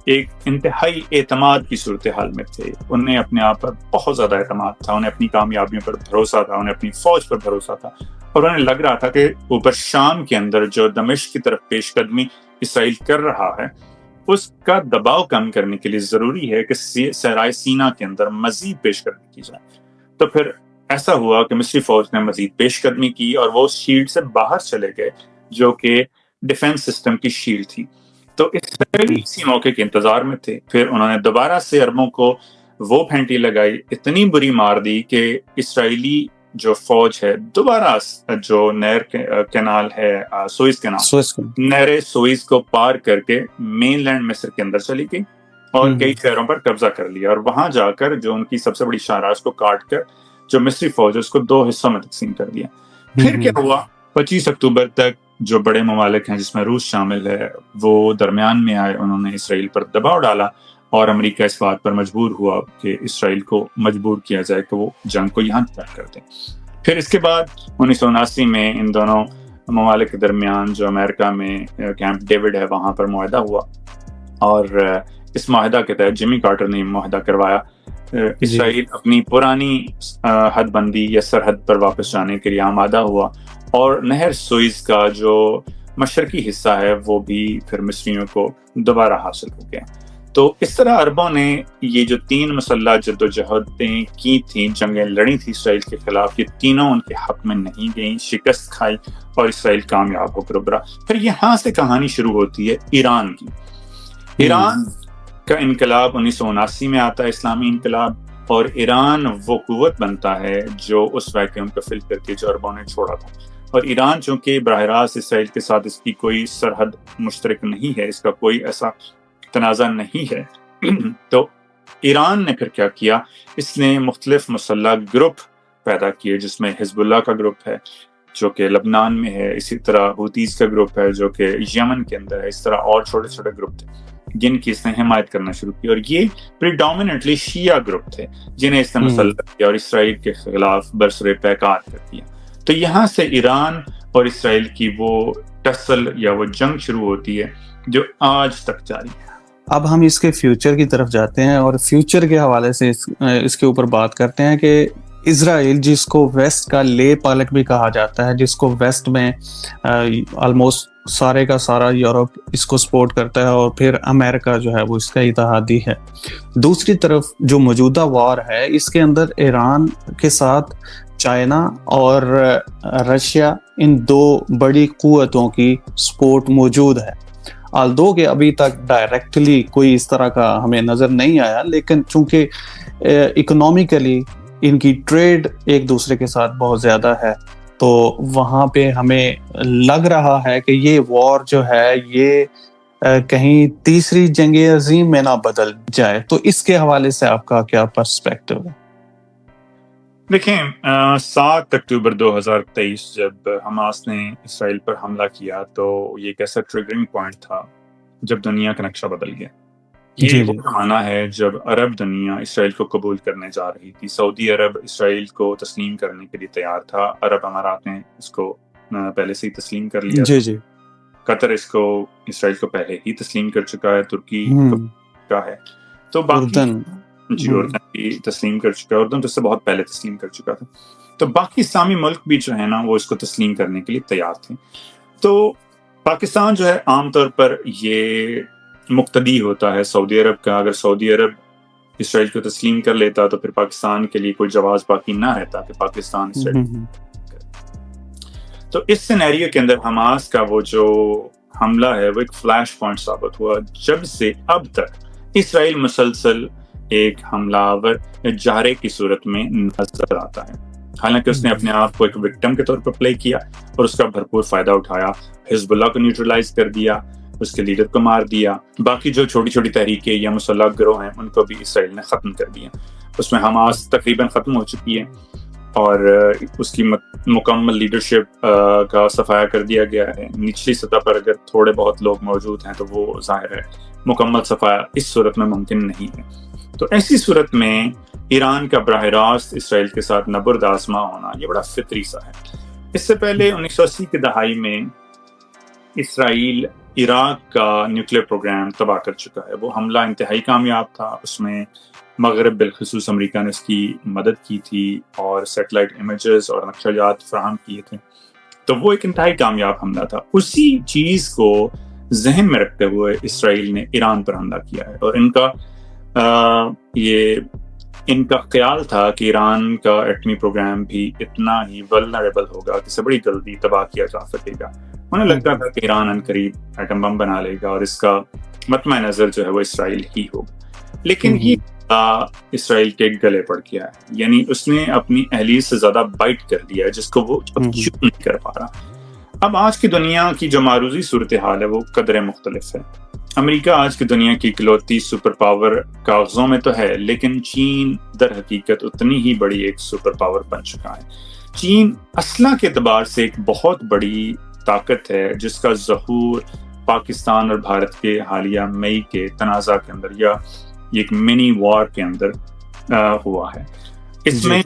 ایک انتہائی اعتماد کی صورتحال میں تھے. انہیں اپنے آپ پر بہت زیادہ اعتماد تھا، انہیں اپنی کامیابیوں پر بھروسہ تھا، انہیں اپنی فوج پر بھروسہ تھا، اور انہیں لگ رہا تھا کہ اوپر شام کے اندر جو دمشق کی طرف پیش قدمی اسرائیل کر رہا ہے اس کا دباؤ کم کرنے کے لیے ضروری ہے کہ صحرائے سینا کے اندر مزید پیش قدمی کی جائے. تو پھر ایسا ہوا کہ مصری فوج نے مزید پیش قدمی کی اور وہ اس شیلڈ سے باہر چلے گئے جو کہ ڈیفنس سسٹم کی شیلڈ تھی. تو اسرائیلی اسی موقع کے انتظار میں تھے. پھر انہوں نے دوبارہ سے عربوں کو وہ پھینٹی لگائی، اتنی بری مار دی کہ اسرائیلی جو فوج ہے دوبارہ جو نہر کینال ہے سوئز کینال، نہر سوئز کو پار کر کے مین لینڈ مصر کے اندر چلی گئی اور کئی شہروں پر قبضہ کر لیا، اور وہاں جا کر جو ان کی سب سے بڑی شاہراہ کو کاٹ کر جو مصری فوج ہے اس کو 2 حصوں میں تقسیم کر دیا. پھر کیا ہوا، 25 اکتوبر تک جو بڑے ممالک ہیں جس میں روس شامل ہے وہ درمیان میں آئے، انہوں نے اسرائیل پر دباؤ ڈالا اور امریکہ اس بات پر مجبور ہوا کہ اسرائیل کو مجبور کیا جائے کہ وہ جنگ کو یہاں تک کر دیں۔ پھر اس کے بعد 1979 میں ان دونوں ممالک کے درمیان جو امریکہ میں کیمپ ڈیوڈ ہے وہاں پر معاہدہ ہوا، اور اس معاہدہ کے تحت جمی کارٹر نے معاہدہ کروایا اسرائیل اپنی پرانی حد بندی یا سرحد پر واپس جانے کے لیے آمادہ ہوا، اور نہر سوئز کا جو مشرقی حصہ ہے وہ بھی پھر مصریوں کو دوبارہ حاصل ہو گیا۔ تو اس طرح عربوں نے یہ جو 3 مسلح جدوجہدیں کی تھیں، جنگیں لڑی تھیں اسرائیل کے خلاف، یہ تینوں ان کے حق میں نہیں گئیں، شکست کھائی اور اسرائیل کامیاب ہو کر ابھرا۔ پھر یہاں سے کہانی شروع ہوتی ہے ایران کی۔ ایران کا انقلاب 1979 میں آتا ہے، اسلامی انقلاب، اور ایران وہ قوت بنتا ہے جو اس ویکیوم کو فل کرتی ہے جو عربوں نے چھوڑا تھا۔ اور ایران چونکہ براہ راست اسرائیل کے ساتھ اس کی کوئی سرحد مشترک نہیں ہے، اس کا کوئی ایسا تنازع نہیں ہے، تو ایران نے پھر کیا کیا، اس نے مختلف مسلح گروپ پیدا کیے، جس میں حزب اللہ کا گروپ ہے جو کہ لبنان میں ہے، اسی طرح ہوتیز کا گروپ ہے جو کہ یمن کے اندر ہے، اس طرح اور چھوٹے چھوٹے گروپ تھے جن کی اس نے حمایت کرنا شروع کی، اور یہ پریڈومیننٹلی شیعہ گروپ تھے جنہیں اس نے مسلح کیا اور اسرائیل کے خلاف برسر پیکار کر دیا۔ تو یہاں سے ایران اور اسرائیل کی وہ ٹسل یا وہ جنگ شروع ہوتی ہے جو آج تک جاری ہے۔ اب ہم اس کے فیوچر کی طرف جاتے ہیں اور فیوچر کے حوالے سے اس کے اوپر بات کرتے ہیں کہ اسرائیل، جس کو ویسٹ کا لے پالک بھی کہا جاتا ہے، جس کو ویسٹ میں آلموسٹ سارے کا سارا یورپ اس کو سپورٹ کرتا ہے، اور پھر امریکہ جو ہے وہ اس کا اتحادی ہے۔ دوسری طرف جو موجودہ وار ہے، اس کے اندر ایران کے ساتھ چائنا اور رشیا، ان 2 بڑی قوتوں کی سپورٹ موجود ہے۔ آلدو کہ ابھی تک ڈائریکٹلی کوئی اس طرح کا ہمیں نظر نہیں آیا، لیکن چونکہ اکنومیکلی ان کی ٹریڈ ایک دوسرے کے ساتھ بہت زیادہ ہے، تو وہاں پہ ہمیں لگ رہا ہے کہ یہ وار جو ہے یہ کہیں تیسری جنگ عظیم میں نہ بدل جائے۔ تو اس کے حوالے سے آپ کا کیا پرسپیکٹو ہے؟ دیکھیں، 7 اکتوبر 2023 جب حماس نے اسرائیل پر حملہ کیا تو یہ ایک ایسا ٹریگرنگ پوائنٹ تھا جب دنیا کا نقشہ بدل گیا۔ یہ وہ زمانہ ہے جب عرب دنیا اسرائیل کو قبول کرنے جا رہی تھی۔ سعودی عرب اسرائیل کو تسلیم کرنے کے لیے تیار تھا، عرب امارات نے اس کو پہلے سے ہی تسلیم کر لیا، قطر اس کو اسرائیل کو پہلے ہی تسلیم کر چکا ہے، ترکی کا ہے، تو اردن بھی تسلیم کر چکا ہے، اردن تو اس سے بہت پہلے تسلیم کر چکا تھا، تو باقی اسلامی ملک بھی جو ہے نا وہ اس کو تسلیم کرنے کے لیے تیار تھے۔ تو پاکستان جو ہے عام طور پر یہ مقتدی ہوتا ہے سعودی عرب کا۔ اگر سعودی عرب اسرائیل کو تسلیم کر لیتا تو پھر پاکستان کے لیے کوئی جواز باقی نہ رہتا کہ پاکستان اسرائیل۔ تو اس سینیریو کے اندر حماس کا وہ جو حملہ ہے وہ ایک فلیش پوائنٹ ثابت ہوا، جب سے اب تک اسرائیل مسلسل ایک حملہ آور جارے کی صورت میں نظر آتا ہے۔ حالانکہ اس نے اپنے آپ کو ایک وکٹم کے طور پر پلے کیا اور اس کا بھرپور فائدہ اٹھایا، حزب اللہ کو نیوٹرلائز کر دیا، اس کے لیڈر کو مار دیا، باقی جو چھوٹی چھوٹی تحریکیں یا مسلح گروہ ہیں ان کو بھی اسرائیل نے ختم کر دیا۔ اس میں حماس تقریباً ختم ہو چکی ہے اور اس کی مکمل لیڈرشپ کا صفایا کر دیا گیا ہے۔ نچلی سطح پر اگر تھوڑے بہت لوگ موجود ہیں تو وہ ظاہر ہے مکمل صفایا اس صورت میں ممکن نہیں ہے۔ تو ایسی صورت میں ایران کا براہ راست اسرائیل کے ساتھ نبرد آزما ہونا یہ بڑا فطری سا ہے۔ اس سے پہلے 1980 کی دہائی میں اسرائیل عراق کا نیوکلیئر پروگرام تباہ کر چکا ہے۔ وہ حملہ انتہائی کامیاب تھا، اس میں مغرب بالخصوص امریکہ نے اس کی مدد کی تھی اور سیٹلائٹ امیجز اور نقشہ جات فراہم کیے تھے، تو وہ ایک انتہائی کامیاب حملہ تھا۔ اسی چیز کو ذہن میں رکھتے ہوئے اسرائیل نے ایران پر حملہ کیا ہے، اور ان کا خیال تھا کہ ایران کا ایٹمی پروگرام بھی اتنا ہی ولنریبل ہوگا کہ بڑی جلدی تباہ کیا جا سکے گا۔ انہیں لگتا تھا کہ ایران عنقریب ایٹم بم بنا لے گا اور اس کا مطمع نظر جو ہے وہ اسرائیل ہی ہوگا، لیکن یہ اسرائیل کے گلے پڑ گیا ہے، یعنی اس نے اپنی اہلیت سے زیادہ بائٹ کر دیا ہے جس کو وہ چپ نہیں کر پا رہا۔ اب آج کی دنیا کی جو معروضی صورتحال ہے وہ قدرے مختلف ہے۔ امریکہ آج کی دنیا کی اکلوتی سپر پاور کاغذوں میں تو ہے، لیکن چین در حقیقت اتنی ہی بڑی ایک سپر پاور بن چکا ہے۔ چین اسلحہ کے اعتبار سے ایک بہت بڑی طاقت ہے جس کا ظہور پاکستان اور بھارت کے حالیہ مئی کے تنازع کے اندر یا ایک منی وار کے اندر ہوا ہے. اس میں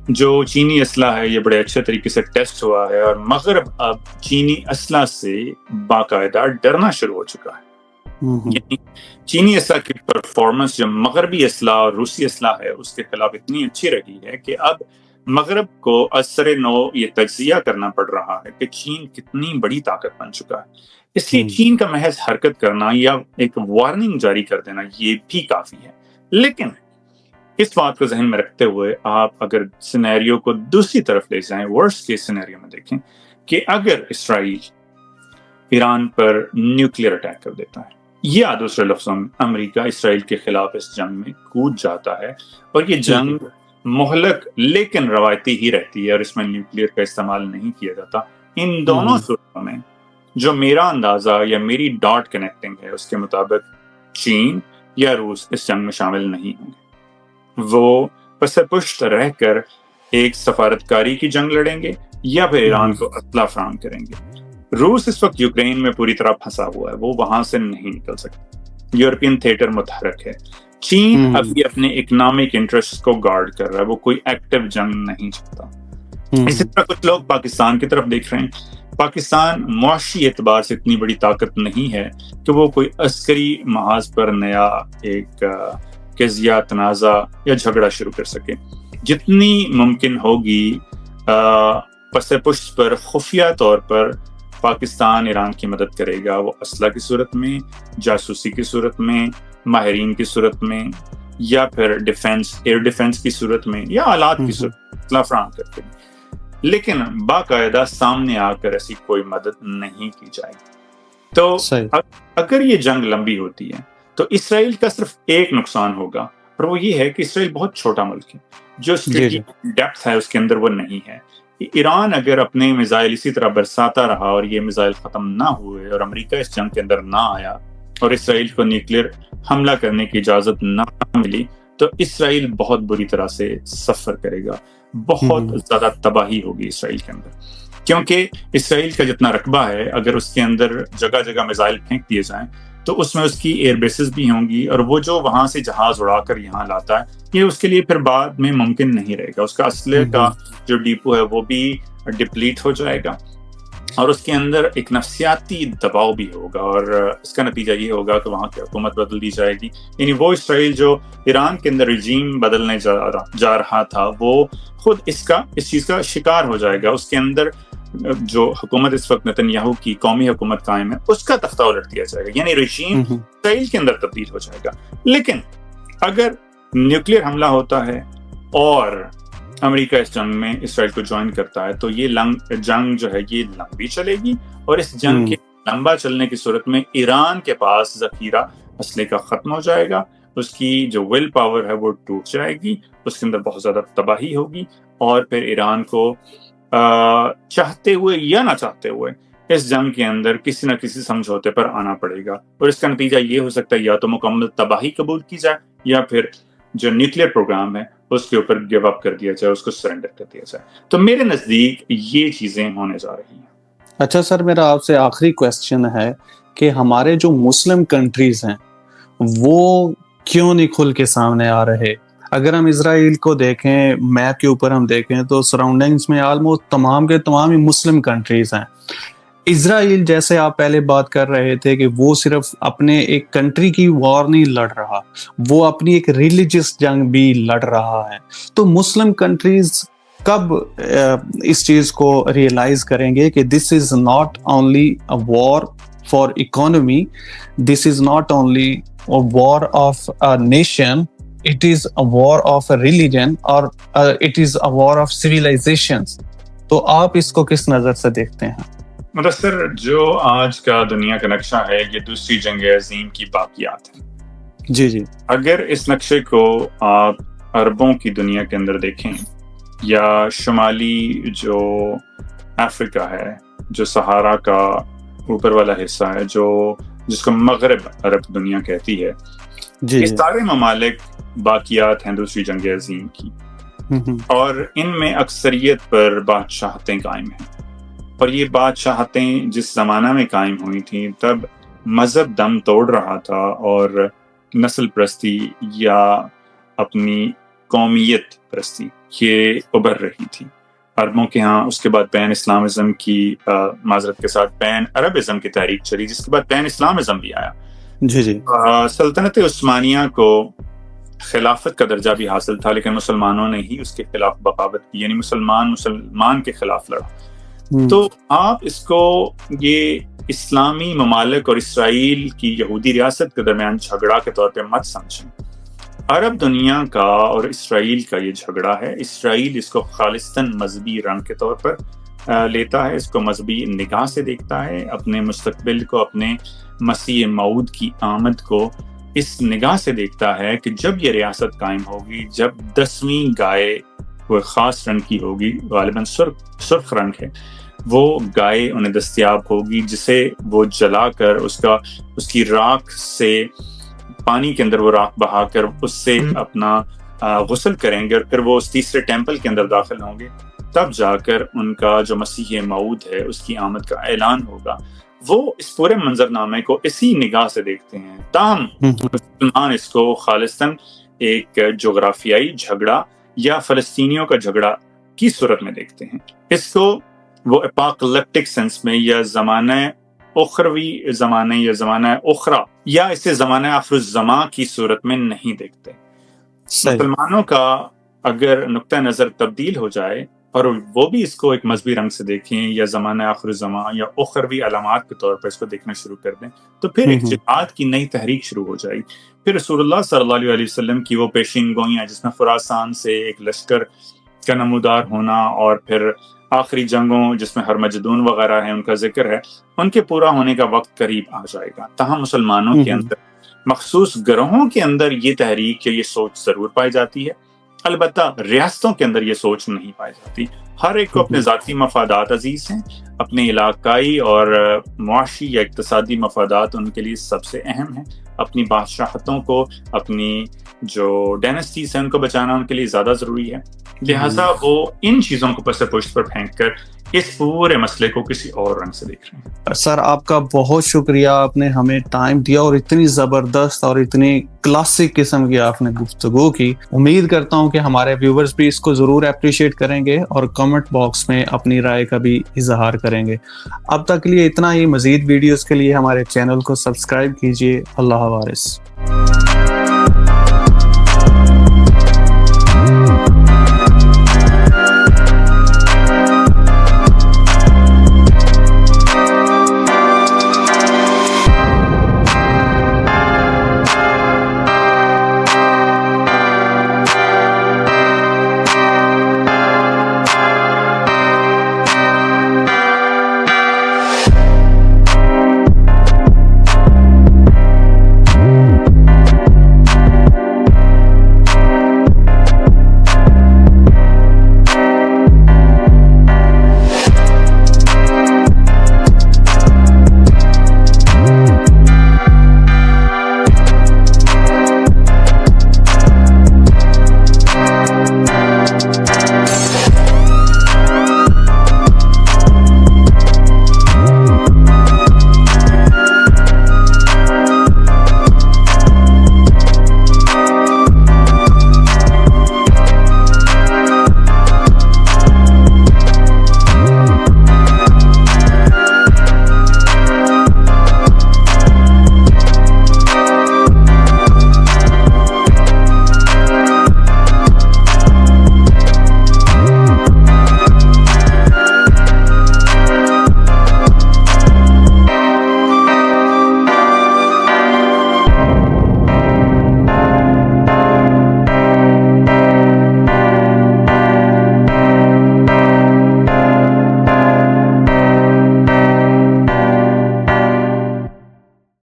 جو چینی اسلحہ ہے یہ بڑے اچھے طریقے سے ٹیسٹ ہوا ہے اور مغرب اب چینی اسلحہ سے باقاعدہ ڈرنا شروع ہو چکا ہے. یعنی چینی اسلحہ کی پرفارمنس جو مغربی اسلحہ اور روسی اسلحہ ہے اس کے خلاف اتنی اچھی رہی ہے کہ اب مغرب کو اثر نو یہ تجزیہ کرنا پڑ رہا ہے کہ چین کتنی بڑی طاقت بن چکا ہے. اس لیے چین کا محض حرکت کرنا یا ایک وارننگ جاری کر دینا یہ بھی کافی ہے. لیکن اس بات کو ذہن میں رکھتے ہوئے آپ اگر سینیریو کو دوسری طرف لے جائیں، ورسٹ کیس سینیریو میں دیکھیں کہ اگر اسرائیل ایران پر نیوکلیئر اٹیک کر دیتا ہے یا دوسرے لفظوں میں امریکہ اسرائیل کے خلاف اس جنگ میں کود جاتا ہے اور یہ جنگ مہلک لیکن روایتی ہی رہتی ہے اور اس میں نیوکلیئر کا استعمال نہیں کیا جاتا، ان دونوں صورتوں میں جو میرا اندازہ یا میری ڈاٹ کنیکٹنگ ہے اس کے مطابق چین یا روس اس جنگ میں شامل نہیں ہوں گے. وہ پس پشت رہ کر ایک سفارتکاری کی جنگ لڑیں گے یا پھر ایران کو اسلحہ فراہم کریں گے. روس اس وقت یوکرین میں پوری طرح پھنسا ہوا ہے، وہ وہاں سے نہیں نکل سکتا. یورپین تھیٹر متحرک ہے. چین ابھی اپنے اکنامک انٹرسٹ کو گارڈ کر رہا ہے، وہ کوئی ایکٹیو جنگ نہیں چاہتا. اسی طرح کچھ لوگ پاکستان کی طرف دیکھ رہے ہیں. پاکستان معاشی اعتبار سے اتنی بڑی طاقت نہیں ہے کہ وہ کوئی عسکری محاذ پر نیا ایک قضیہ تنازع یا جھگڑا شروع کر سکے. جتنی ممکن ہوگی پس پشت پر خفیہ طور پر پاکستان ایران کی مدد کرے گا، وہ اسلحہ کی صورت میں، جاسوسی کی صورت میں، ماہرین کی صورت میں، یا پھر ڈیفنس ایئر ڈیفنس کی صورت میں، یا آلات کی صورت میں اسلحہ فراہم کرتے ہیں. لیکن باقاعدہ سامنے آ کر ایسی کوئی مدد نہیں کی جائے گی. تو اگر یہ جنگ لمبی ہوتی ہے تو اسرائیل کا صرف ایک نقصان ہوگا اور وہ یہ ہے کہ اسرائیل بہت چھوٹا ملک ہے، جو اسٹریٹجک ڈیپتھ ہے اس کے اندر وہ نہیں ہے. ایران اگر اپنے میزائل اسی طرح برساتا رہا اور یہ میزائل ختم نہ ہوئے اور امریکہ اس جنگ کے اندر نہ آیا اور اسرائیل کو نیوکلیئر حملہ کرنے کی اجازت نہ ملی تو اسرائیل بہت بری طرح سے سفر کرے گا. بہت زیادہ تباہی ہوگی اسرائیل کے اندر، کیونکہ اسرائیل کا جتنا رقبہ ہے اگر اس کے اندر جگہ جگہ میزائل پھینک دیے جائیں تو اس میں اس کی ایئر بیسز بھی ہوں گی اور وہ جو وہاں سے جہاز اڑا کر یہاں لاتا ہے یہ اس کے لیے پھر بعد میں ممکن نہیں رہے گا. اس کا اسلحے کا جو ڈیپو ہے وہ بھی ڈپلیٹ ہو جائے گا اور اس کے اندر ایک نفسیاتی دباؤ بھی ہوگا اور اس کا نتیجہ یہ ہوگا کہ وہاں کی حکومت بدل دی جائے گی. یعنی وہ اسرائیل جو ایران کے اندر رجیم بدلنے جا رہا تھا وہ خود اس چیز کا شکار ہو جائے گا. اس کے اندر جو حکومت اس وقت نتن یاہو کی قومی حکومت قائم ہے اس کا تختہ الٹ دیا جائے گا، یعنی رجیم اسرائیل کے اندر تبدیل ہو جائے گا. لیکن اگر نیوکلیئر حملہ ہوتا ہے اور امریکہ اس جنگ میں اسرائیل کو جوائن کرتا ہے تو یہ جنگ جو ہے یہ لمبی چلے گی اور اس جنگ کے لمبا چلنے کی صورت میں ایران کے پاس ذخیرہ اسلحے کا ختم ہو جائے گا، اس کی جو ول پاور ہے وہ ٹوٹ جائے گی، اس کے اندر بہت زیادہ تباہی ہوگی اور پھر ایران کو چاہتے ہوئے یا نہ چاہتے ہوئے اس جنگ کے اندر کسی نہ کسی سمجھوتے پر آنا پڑے گا اور اس کا نتیجہ یہ ہو سکتا ہے یا تو مکمل تباہی قبول کی جائے یا پھر جو نیوکلیئر پروگرام ہے اس کے اوپر گیو اپ کر دیا جائے، اس کو سرنڈر کر دیا جائے. تو میرے نزدیک یہ چیزیں ہونے جا رہی ہیں. اچھا سر، میرا آپ سے آخری کویسچن ہے کہ ہمارے جو مسلم کنٹریز ہیں وہ کیوں نہیں کھل کے سامنے آ رہے؟ اگر ہم اسرائیل کو دیکھیں، میپ کے اوپر ہم دیکھیں تو سراؤنڈنگز میں آلموسٹ تمام کے تمام ہی مسلم کنٹریز ہیں. اسرائیل جیسے آپ پہلے بات کر رہے تھے کہ وہ صرف اپنے ایک کنٹری کی وار نہیں لڑ رہا، وہ اپنی ایک ریلیجس جنگ بھی لڑ رہا ہے. تو مسلم کنٹریز کب اس چیز کو ریئلائز کریں گے کہ this is not only a war for economy, this is not only a war of a nation, it is a war of a religion or it is a war of civilizations. تو آپ اس کو کس نظر سے دیکھتے ہیں؟ مدثر، جو آج کا دنیا کا نقشہ ہے یہ دوسری جنگ عظیم کی باقیات ہے. جی اگر اس نقشے کو آپ عربوں کی دنیا کے اندر دیکھیں یا شمالی جو افریقہ ہے، جو صحارا کا اوپر والا حصہ ہے، جس کو مغرب عرب دنیا کہتی ہے، یہ سارے ممالک باقیات ہیں دوسری جنگ عظیم کی اور ان میں اکثریت پر بادشاہتیں قائم ہیں. اور یہ بادشاہتیں جس زمانہ میں قائم ہوئی تھیں تب مذہب دم توڑ رہا تھا اور نسل پرستی یا اپنی قومیت پرستی یہ ابھر رہی تھی عربوں کے ہاں. اس کے بعد پین اسلامزم کی معذرت کے ساتھ پین عربزم کی تحریک چلی، جس کے بعد پین اسلامزم بھی آیا. جی سلطنت عثمانیہ کو خلافت کا درجہ بھی حاصل تھا، لیکن مسلمانوں نے ہی اس کے خلاف بغاوت کی، یعنی مسلمان کے خلاف لڑا. تو آپ اس کو یہ اسلامی ممالک اور اسرائیل کی یہودی ریاست کے درمیان جھگڑا کے طور پہ مت سمجھیں. عرب دنیا کا اور اسرائیل کا یہ جھگڑا ہے. اسرائیل اس کو خالصتاً مذہبی رنگ کے طور پر لیتا ہے، اس کو مذہبی نگاہ سے دیکھتا ہے، اپنے مستقبل کو، اپنے مسیح موعود کی آمد کو اس نگاہ سے دیکھتا ہے کہ جب یہ ریاست قائم ہوگی، جب 10ویں گائے وہ خاص رنگ کی ہوگی، غالباً سرخ رنگ ہے، وہ گائے انہیں دستیاب ہوگی جسے وہ جلا کر اس کی راکھ سے پانی کے اندر وہ راکھ بہا کر اس سے اپنا غسل کریں گے، اور پھر وہ اس تیسرے ٹیمپل کے اندر داخل ہوں گے. تب جا کر ان کا جو مسیح موعود ہے اس کی آمد کا اعلان ہوگا. وہ اس پورے منظر نامے کو اسی نگاہ سے دیکھتے ہیں. تاہم مسلمان اس کو خالصاً ایک جغرافیائی جھگڑا یا فلسطینیوں کا جھگڑا کی صورت میں دیکھتے ہیں. اس کو وہ اپاکلپٹک سینس میں یا زمانہ اخروی زمانے یا زمانہ اخرا یا اسے زمانہ آخر الزماں کی صورت میں نہیں دیکھتے. مسلمانوں کا اگر نقطہ نظر تبدیل ہو جائے اور وہ بھی اس کو ایک مذہبی رنگ سے دیکھیں یا زمانہ آخر الزماں یا اخروی علامات کے طور پر اس کو دیکھنا شروع کر دیں، تو پھر ایک جہاد کی نئی تحریک شروع ہو جائے. پھر رسول اللہ صلی اللہ علیہ وسلم کی وہ پیشین گوئیاں جس میں خراسان سے ایک لشکر کا نمودار ہونا اور پھر آخری جنگوں جس میں ہرمجدون وغیرہ ہیں ان کا ذکر ہے، ان کے پورا ہونے کا وقت قریب آ جائے گا. تاہم مسلمانوں کے اندر مخصوص گروہوں کے اندر یہ تحریک یا یہ سوچ ضرور پائی جاتی ہے، البتہ ریاستوں کے اندر یہ سوچ نہیں پائی جاتی. ہر ایک کو اپنے ذاتی مفادات عزیز ہیں، اپنے علاقائی اور معاشی یا اقتصادی مفادات ان کے لیے سب سے اہم ہیں. اپنی بادشاہتوں کو، اپنی جو ڈائنسٹیز ہیں ان کو بچانا ان کے لیے زیادہ ضروری ہے. لہٰذا وہ ان چیزوں کو پس پشت پر پھینک کر اس پورے مسئلے کو کسی اور رنگ سے دیکھ رہے ہیں. سر آپ کا بہت شکریہ، آپ نے ہمیں ٹائم دیا اور اتنی زبردست اور اتنی کلاسک قسم کی آپ نے گفتگو کی. امید کرتا ہوں کہ ہمارے ویورز بھی اس کو ضرور اپریشیٹ کریں گے اور کمنٹ باکس میں اپنی رائے کا بھی اظہار کریں گے. اب تک کے لیے اتنا ہی. مزید ویڈیوز کے لیے ہمارے چینل کو سبسکرائب کیجیے. اللہ حافظ.